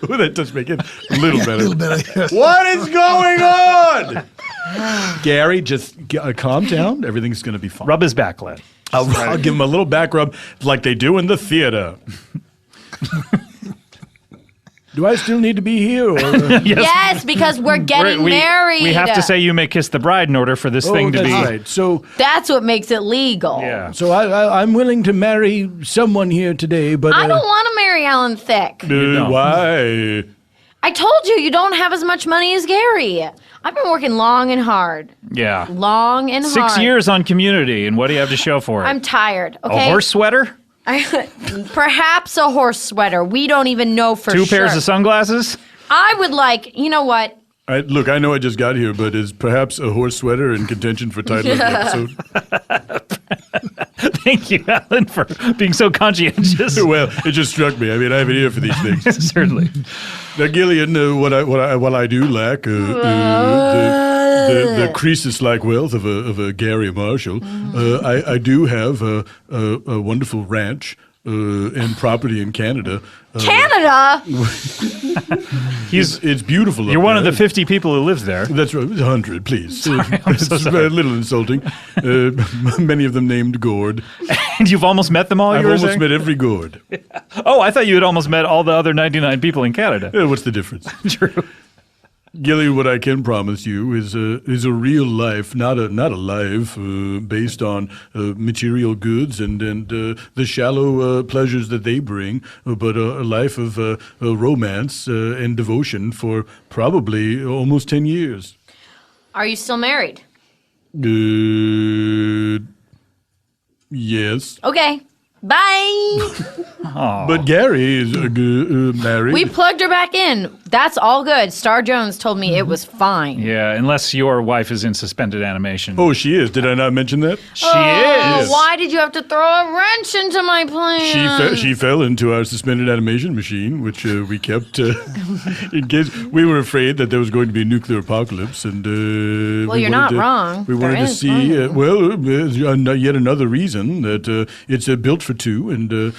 Oh, that does make it a little better. A little better, yes. What is going on? Gary, just calm down. Everything's going to be fine. Rub his back, Len. I'll give him a little back rub like they do in the theater. Do I still need to be here? Or, Yes, because we're getting married. We have to say you may kiss the bride in order for this thing to be. Right. So that's what makes it legal. Yeah. So I'm willing to marry someone here today, but I don't want to marry Alan Thicke. why? I told you don't have as much money as Gary. I've been working long and hard. Yeah. Long and hard. 6 years on Community, and what do you have to show for it? I'm tired, okay? A horse sweater? Perhaps a horse sweater. We don't even know for sure. 2 pairs of sunglasses? I would like, you know what? Look, I know I just got here, but is perhaps a horse sweater in contention for title of the episode? Thank you, Alan, for being so conscientious. Well, it just struck me. I mean, I have an ear for these things. Certainly. Now, Gillian, what I do lack the Croesus-like wealth of a Gary Marshall. I do have a wonderful ranch and property in Canada. Canada? It's beautiful. You're one of the 50 people who lives there. That's right. 100, please. Sorry, I'm so sorry. A little insulting. Many of them named Gord. And you've almost met them all? I've almost met every Gord. Oh, I thought you had almost met all the other 99 people in Canada. What's the difference? True. Gilly, what I can promise you is a real life, not a life based on material goods and the shallow pleasures that they bring, but a life of romance and devotion for probably almost 10 years. Are you still married? Yes. Okay. Bye. But Gary is married. We plugged her back in. That's all good. Star Jones told me it was fine. Yeah, unless your wife is in suspended animation. Oh, she is. Did I not mention that? She is. Why did you have to throw a wrench into my plan? She fell into our suspended animation machine, which we kept in case we were afraid that there was going to be a nuclear apocalypse. And well, you're not wrong. We wanted to see. Yet another reason that it's built for two, and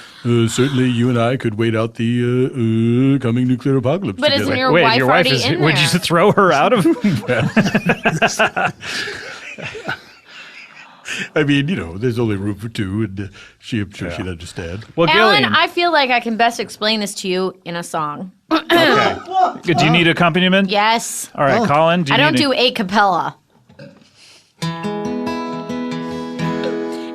certainly you and I could wait out the coming nuclear apocalypse. But together. isn't your wife already in there? Would you throw her out of? I mean, there's only room for two, and I'm sure she'd understand. Well, Alan, Gillian, I feel like I can best explain this to you in a song. okay. Do you need accompaniment? Yes. All right, Colin. I don't do a cappella.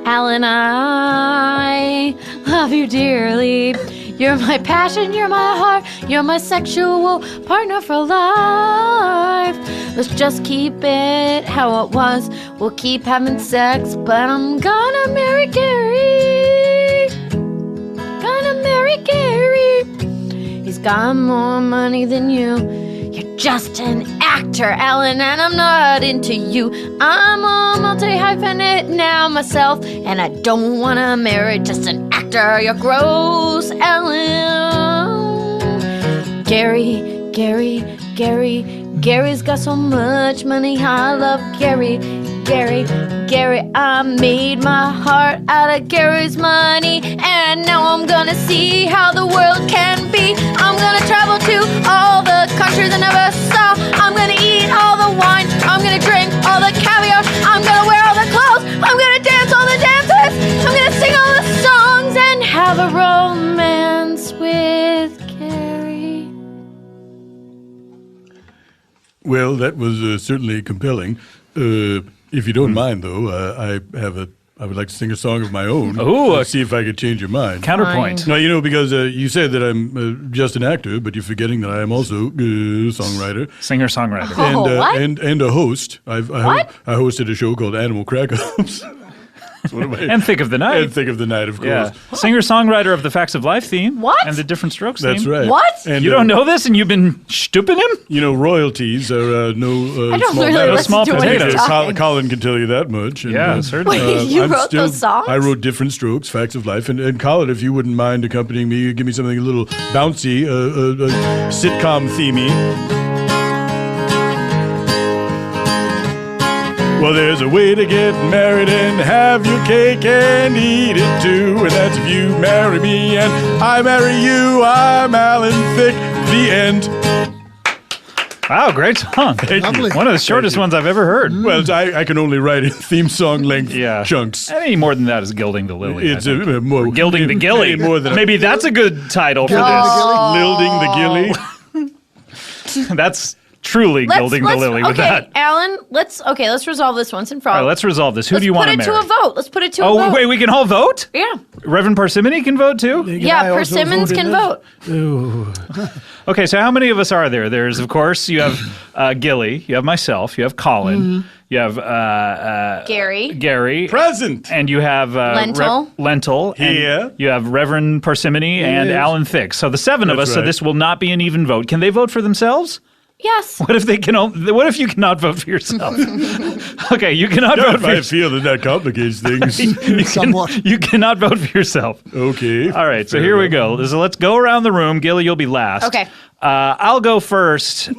Alan, I love you dearly. You're my passion, you're my heart, you're my sexual partner for life. Let's just keep it how it was. We'll keep having sex, but I'm gonna marry Gary. Gonna marry Gary. He's got more money than you. You're just an actor, Alan, and I'm not into you. I'm a multi-hyphenate now myself, and I don't want to marry just an actor. You're gross, Alan. Gary's got so much money. I love Gary. I made my heart out of Gary's money, and now I'm gonna see how the world can be. I'm gonna travel to all the countries I never saw. I'm gonna eat all the wine. I'm gonna drink all the caviar. I'm gonna wear all the clothes. I'm gonna dance all the dances. I'm gonna sing all the songs and have a romance with Gary. Well, that was certainly compelling. If you don't mind, though, I would like to sing a song of my own. Ooh, see if I could change your mind. Counterpoint. No, because you said that I'm just an actor, but you're forgetting that I am also a songwriter, singer-songwriter, and a host. I hosted a show called Animal Crack-Ups. And Thick of the Night. And Thick of the Night, of course. Yeah. Singer-songwriter of the Facts of Life theme. What? And the Different Strokes That's theme. right. What? And, you don't know this, and you've been stooping him? Royalties are no I don't small really matter. listen small to what potatoes. he's talking. Colin can tell you that much. And, Yeah, certainly. Wait, you wrote those songs? I wrote Different Strokes, Facts of Life. And Colin, if you wouldn't mind accompanying me, give me something a little bouncy, sitcom themey. Well, there's a way to get married and have your cake and eat it too. And that's if you marry me and I marry you. I'm Alan Thicke. The end. Wow, great song. Lovely. One of the shortest ones I've ever heard. Well, I can only write in theme song length chunks. Any more than that is Gilding the Lily. It's more Gilding the Gilly. More than Maybe that's a good title for this. Gilding the Gilly. That's truly Gilding the Lily with that. Alan, let's resolve this once and for all. All right, let's resolve this. Who do you want to marry? Let's put it to a vote. Let's put it to a vote. Oh, wait, we can all vote? Yeah. Reverend Parsimony can vote too? Yeah, Persimmons can vote. Okay, so how many of us are there? There's, of course, you have Gilly, you have myself, you have Colin, you have Gary. Present. And you have Lentil. Here. And you have Reverend Parsimony and Alan Thicke. So the seven of us, so this will not be an even vote. Can they vote for themselves? Yes. What if what if you cannot vote for yourself? Okay, you cannot vote for yourself. I feel that complicates things. You cannot vote for yourself. Okay. All right, so here we go. So let's go around the room. Gilly, you'll be last. Okay. I'll go first. To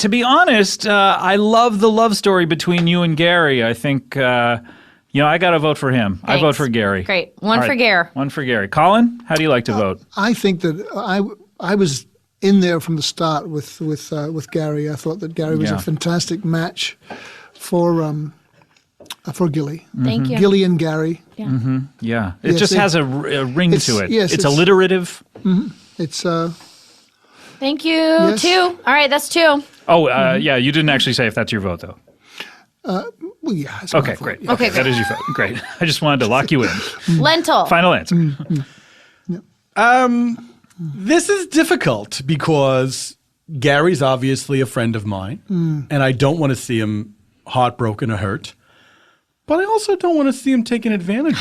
be honest, I love the love story between you and Gary. I think, I got to vote for him. Thanks. I vote for Gary. Great. One for Gary. One for Gary. Colin, how do you like to vote? I think that I was in there from the start with Gary. I thought that Gary was a fantastic match for Gilly. Thank you. Gilly and Gary. Yeah. Mm-hmm. Yeah. It just has a ring to it. Yes, it's alliterative. Mm-hmm. It's Thank you. Yes. 2. All right, that's 2. Oh, yeah. You didn't actually say if that's your vote, though. Well, yeah. It's Okay, my fault, great. yeah. Okay, that is your vote. Great. I just wanted to lock you in. Lentil. Final answer. This is difficult because Gary's obviously a friend of mine, and I don't want to see him heartbroken or hurt. But I also don't want to see him taken advantage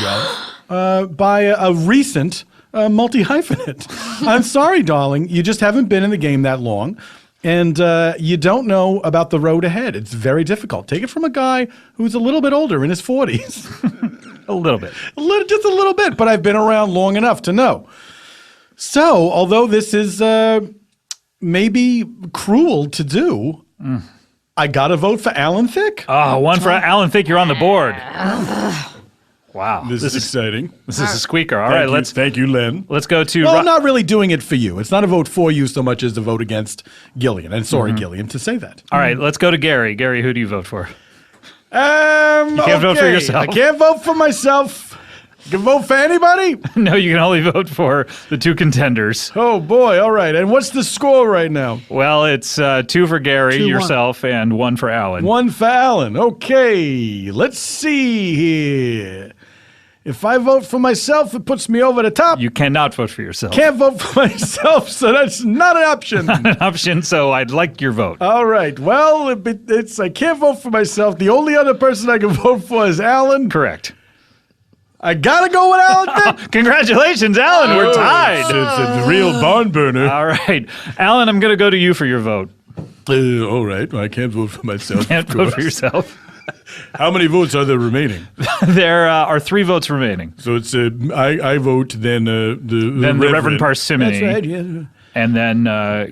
of by a recent multi-hyphenate. I'm sorry, darling. You just haven't been in the game that long, and you don't know about the road ahead. It's very difficult. Take it from a guy who's a little bit older, in his 40s. A little bit. Just a little bit, but I've been around long enough to know. So, although this is maybe cruel to do, I got to vote for Alan Thicke. Oh, one for Alan Thicke. You're on the board. Wow. This is exciting. This is a squeaker. All right, Thank you, Len. Let's go to... Well, I'm not really doing it for you. It's not a vote for you so much as a vote against Gillian. And sorry, Gillian, to say that. All right, let's go to Gary. Gary, who do you vote for? You can't vote for yourself. I can't vote for myself. You can vote for anybody? No, you can only vote for the 2 contenders. Oh, boy. All right. And what's the score right now? Well, it's 2 for Gary, 2-1. yourself, and 1 for Alan. 1 for Alan. Okay. Let's see here. If I vote for myself, it puts me over the top. You cannot vote for yourself. Can't vote for myself, so that's not an option. Not an option, so I'd like your vote. All right. Well, I can't vote for myself. The only other person I can vote for is Alan. Correct. I gotta go with Alan Thicke. Congratulations, Alan. We're tied. It's a real barn burner. All right. Alan, I'm going to go to you for your vote. All right. Well, I can't vote for myself. Can't vote for yourself. How many votes are there remaining? There are 3 votes remaining. So it's I vote, then the Reverend Parsimony. That's right, yeah. And then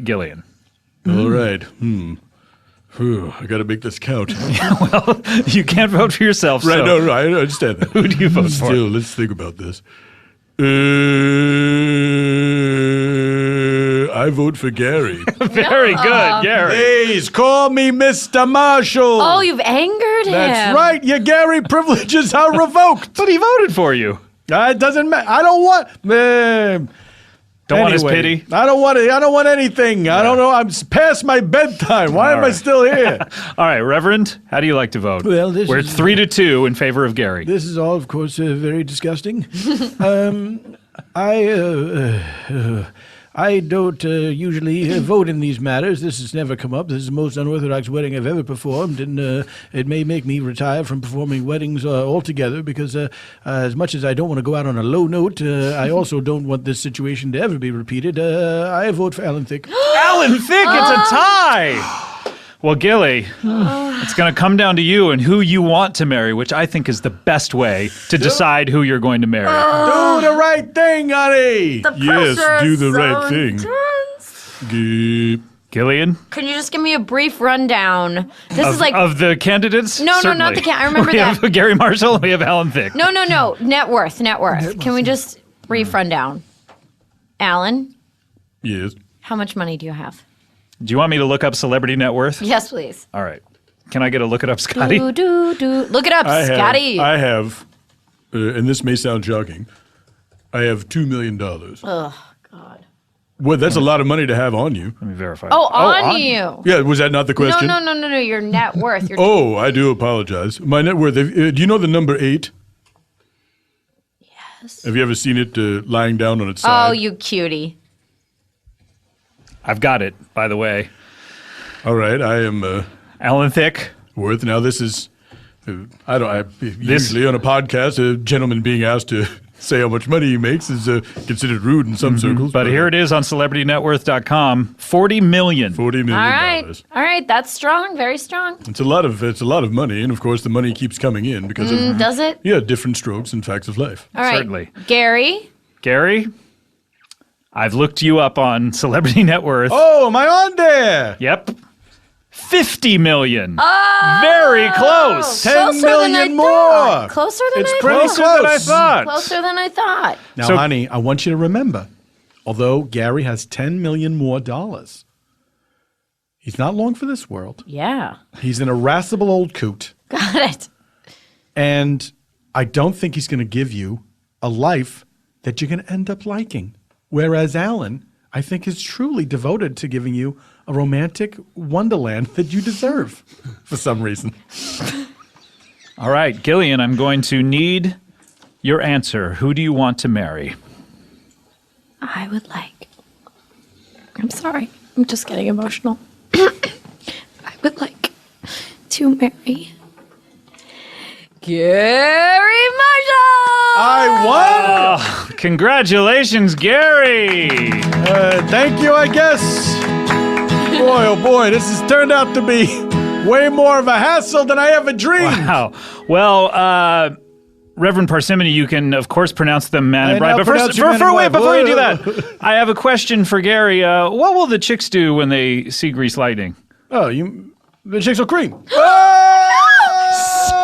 Gillian. All right. Whew, I got to make this count. Well, you can't vote for yourself. Right, so no, I understand that. Who do you vote for? Still, let's think about this. I vote for Gary. Very good, Gary. Please call me Mr. Marshall. Oh, you've angered him. That's right. Your Gary privileges are revoked. But he voted for you. It doesn't matter. I don't want. Don't want his pity? I don't want it. I don't want anything. Yeah. I don't know. I'm past my bedtime. Why am I still here? All right, Reverend, how do you like to vote? Well, we're 3-2 in favor of Gary. This is all, of course, very disgusting. I don't usually vote in these matters. This has never come up. This is the most unorthodox wedding I've ever performed, and it may make me retire from performing weddings altogether because as much as I don't want to go out on a low note, I also don't want this situation to ever be repeated. I vote for Alan Thicke. Alan Thicke, it's a tie! Well, Gilly, it's going to come down to you and who you want to marry, which I think is the best way to decide who you're going to marry. Do the right thing, honey. Yes, do the right thing. Gillian? Can you just give me a brief rundown? This is like of the candidates? No, Certainly. not the candidate. I remember we that. have Gary Marshall and we have Alan Thicke. No. Net worth. Can we just brief rundown? Alan? Yes. How much money do you have? Do you want me to look up celebrity net worth? Yes, please. All right. Can I get a look it up, Scotty? Look it up, Scotty. I have, and this may sound shocking, I have $2 million. Oh, God. Well, that's a lot of money to have on you. Let me verify. Oh, on you. Yeah, was that not the question? No. Your net worth. Oh, I do apologize. My net worth. Do you know the number 8? Yes. Have you ever seen it lying down on its side? Oh, you cutie. I've got it, by the way. All right, I am Alan Thicke Worth. Now this is usually on a podcast, a gentleman being asked to say how much money he makes is considered rude in some circles. But here it is on celebritynetworth.com. $40 million. $40 million. All right. That's strong. Very strong. It's a lot of money, and of course the money keeps coming in because of does it? Yeah, different strokes and facts of life. All right. Certainly. Gary, I've looked you up on Celebrity Net Worth. Oh, am I on there? Yep. $50 million. Oh, very close. $10 million more. Closer than It's I pretty thought. close. Than I thought. Closer than I thought. Now, So- honey, I want you to remember, although Gary has $10 million more dollars, he's not long for this world. Yeah. He's an irascible old coot, Got it. and I don't think he's going to give you a life that you're going to end up liking. Whereas Alan, I think, is truly devoted to giving you a romantic wonderland that you deserve for some reason. All right, Gillian, I'm going to need your answer. Who do you want to marry? I would like. I'm sorry. I'm just getting emotional. I would like to marry Gary Marshall. I won! Congratulations, Gary! Thank you, I guess. Boy, oh boy, this has turned out to be way more of a hassle than I ever dreamed. Wow. Well, Reverend Parsimony, you can, of course, pronounce them man and bride. But first, before you do that, I have a question for Gary. What will the chicks do when they see grease lightning? Oh, the chicks will cream.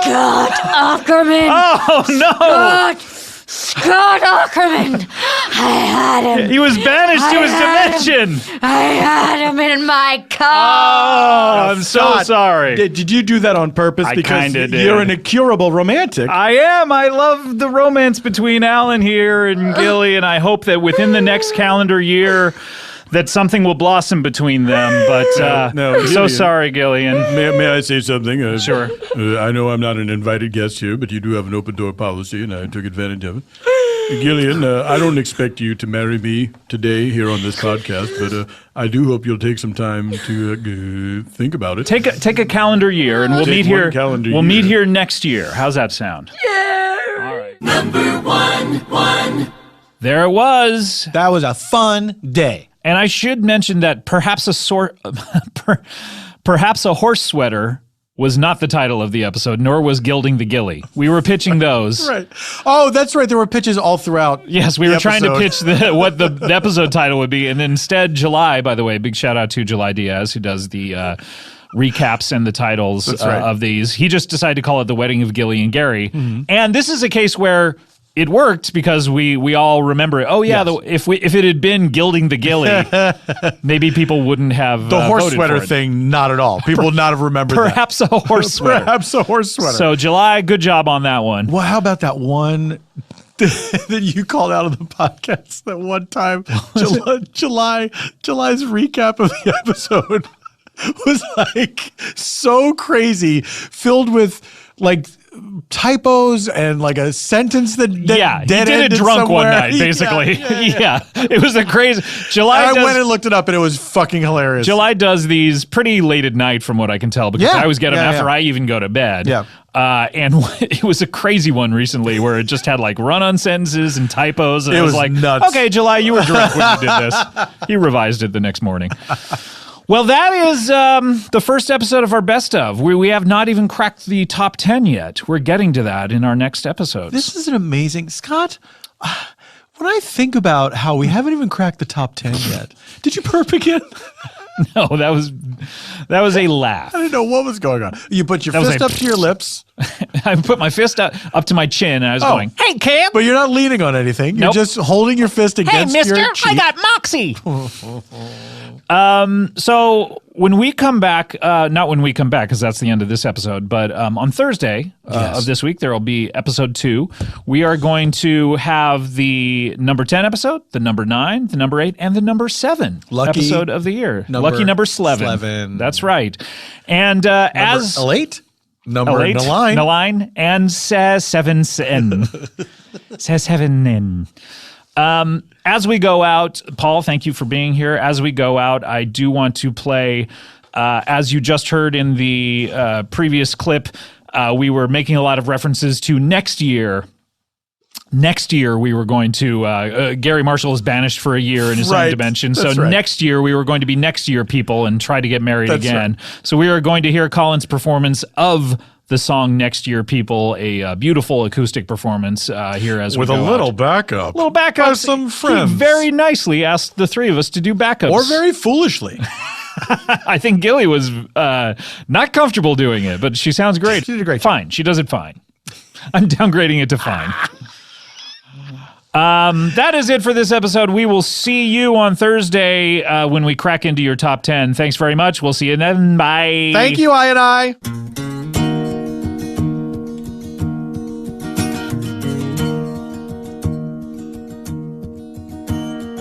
Scott Aukerman. Oh, no. Scott Aukerman. I had him. He was banished to his dimension. I had him in my car. Oh, I'm so sorry. Did you do that on purpose? I because kinda did. You're an incurable romantic. I am. I love the romance between Alan here and Gilly, and I hope that within the next calendar year that something will blossom between them. But No, I'm so Gillian. sorry, Gillian. May I say something? Sure. I know I'm not an invited guest here, but you do have an open door policy, and I took advantage of it. Gillian, I don't expect you to marry me today here on this podcast, but I do hope you'll take some time to think about it. Take a calendar year, and we'll Take meet one here. calendar We'll year. meet here next year. How's that sound? Number one. There it was. That was a fun day. And I should mention that perhaps perhaps a horse sweater was not the title of the episode, nor was Gilding the Gilly. We were pitching those. Right. Oh, that's right. There were pitches all throughout. Yes, we the were trying to episode. pitch what the episode title would be, and instead, July, by the way, big shout out to July Diaz, who does the recaps and the titles right. of these. He just decided to call it The Wedding of Gilly and Gary. Mm-hmm. And this is a case where it worked because we all remember it. Oh yeah, Yes. if it had been Gilding the Gilly, maybe people wouldn't have The horse voted sweater for it. thing, not at all. People would not have remembered Perhaps a horse sweater. Perhaps a horse sweater. So July, good job on that one. Well, how about that one that you called out of the podcast that one time? July's recap of the episode was like so crazy, filled with like typos and like a sentence that He dead did it ended drunk somewhere. one night, basically. Yeah. It was a crazy. July. I does, went and looked it up, and it was fucking hilarious. July does these pretty late at night, from what I can tell, because Yeah. I always get them Yeah, after yeah. I even go to bed. Yeah. And it was a crazy one recently where it just had like run-on sentences and typos. And It I was was like, nuts. okay, July, you were drunk when you did this. He revised it the next morning. Well, that is the first episode of our best of. We have not even cracked the top 10 yet. We're getting to that in our next episodes. This is an amazing Scott. When I think about how we haven't even cracked the top 10 yet, did you burp again? No, that was a laugh. I didn't know what was going on. You put your fist up to your lips. I put my fist up to my chin, and I was going, "Hey, kid!" But you're not leaning on anything. You're just holding your fist against hey, mister, your cheek. I got moxie. So when we come back, not when we come back, because that's the end of this episode, but on Thursday of this week, there will be episode 2. We are going to have the number 10 episode, the number 9, the number 8, and the number 7 episode of the year. Lucky number 11. That's right. And as... 8? Number 9. And 7. 7. As we go out, Paul, thank you for being here. As we go out, I do want to play, as you just heard in the previous clip, we were making a lot of references to next year. Next year, we were going to, Gary Marshall is banished for a year in his own dimension. So next year, we were going to be next year people and try to get married again. Right. So we are going to hear Colin's performance of the song Next Year People, a beautiful acoustic performance here as with we go a little out. backup. Little backup. By some friends. He very nicely asked the three of us to do backups. Or very foolishly. I think Gilly was not comfortable doing it, but she sounds great. She did a great job. Fine. She does it fine. I'm downgrading it to fine. That is it for this episode. We will see you on Thursday when we crack into your top 10. Thanks very much. We'll see you then. Bye. Thank you, I.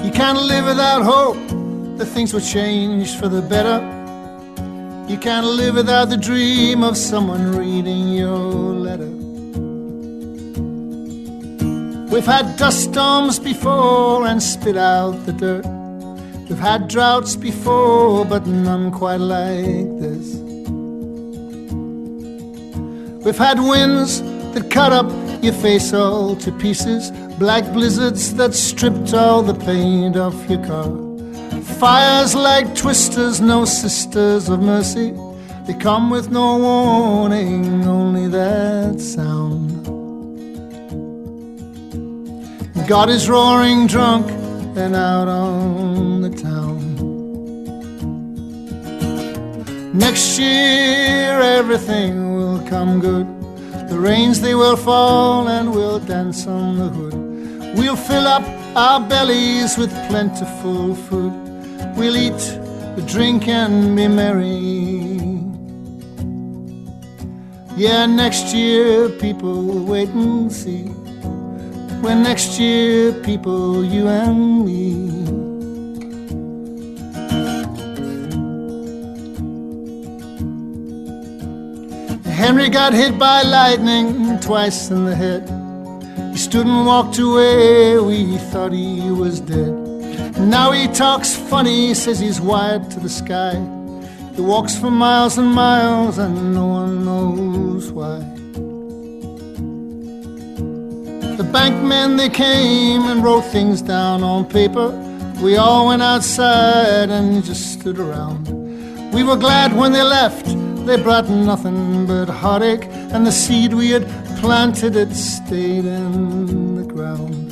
You can't live without hope that things will change for the better. You can't live without the dream of someone reading your letter. We've had dust storms before and spit out the dirt. We've had droughts before, but none quite like this. We've had winds that cut up your face all to pieces, black blizzards that stripped all the paint off your car. Fires like twisters, no sisters of mercy. They come with no warning, only that sound. God is roaring drunk and out on the town. Next year everything will come good. The rains they will fall and we'll dance on the hood. We'll fill up our bellies with plentiful food. We'll eat, drink and be merry. Yeah, next year people wait and see. When next year people, you and me. Henry got hit by lightning twice in the head. He stood and walked away, we thought he was dead. Now he talks funny, says he's wired to the sky. He walks for miles and miles and no one knows why. The bankmen, they came and wrote things down on paper. We all went outside and just stood around. We were glad when they left. They brought nothing but heartache, and the seed we had planted, it stayed in the ground.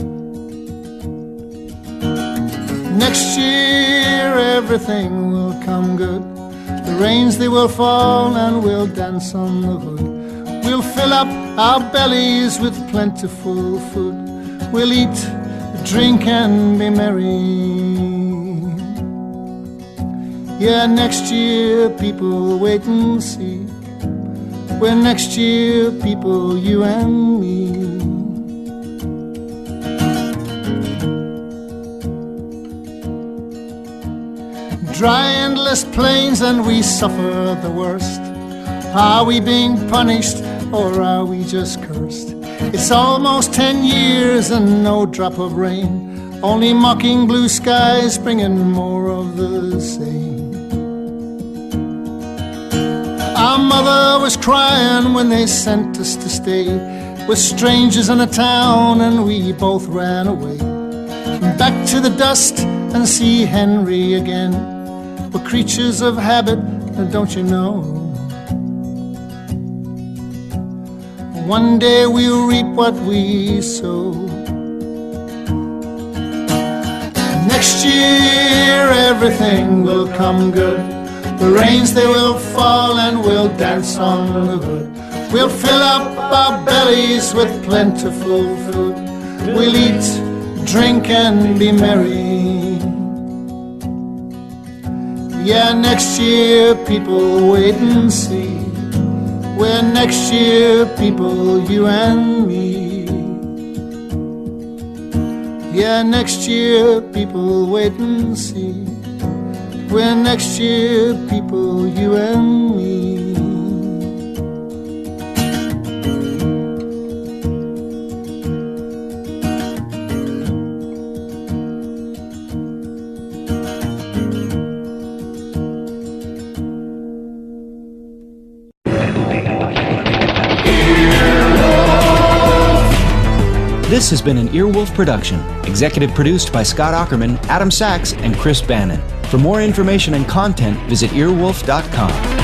Next year everything will come good. The rains, they will fall and we'll dance on the hood. We'll fill up our bellies with plentiful food. We'll eat, drink and be merry. Yeah, next year people wait and see. We're next year people, you and me. Dry, endless plains and we suffer the worst. Are we being punished or are we just cursed? It's almost 10 years and no drop of rain. Only mocking blue skies bringing more of the same. Our mother was crying when they sent us to stay with strangers in a town, and we both ran away. Back to the dust and see Henry again. We're creatures of habit, don't you know? One day we'll reap what we sow. Next year everything will come good. The rains they will fall and we'll dance on the hood. We'll fill up our bellies with plentiful food. We'll eat, drink and be merry. Yeah, next year people wait and see. Where next year people, you and me. Yeah, next year people wait and see. Where next year people, you and me. This has been an Earwolf production, executive produced by Scott Aukerman, Adam Sachs, and Chris Bannon. For more information and content, visit earwolf.com.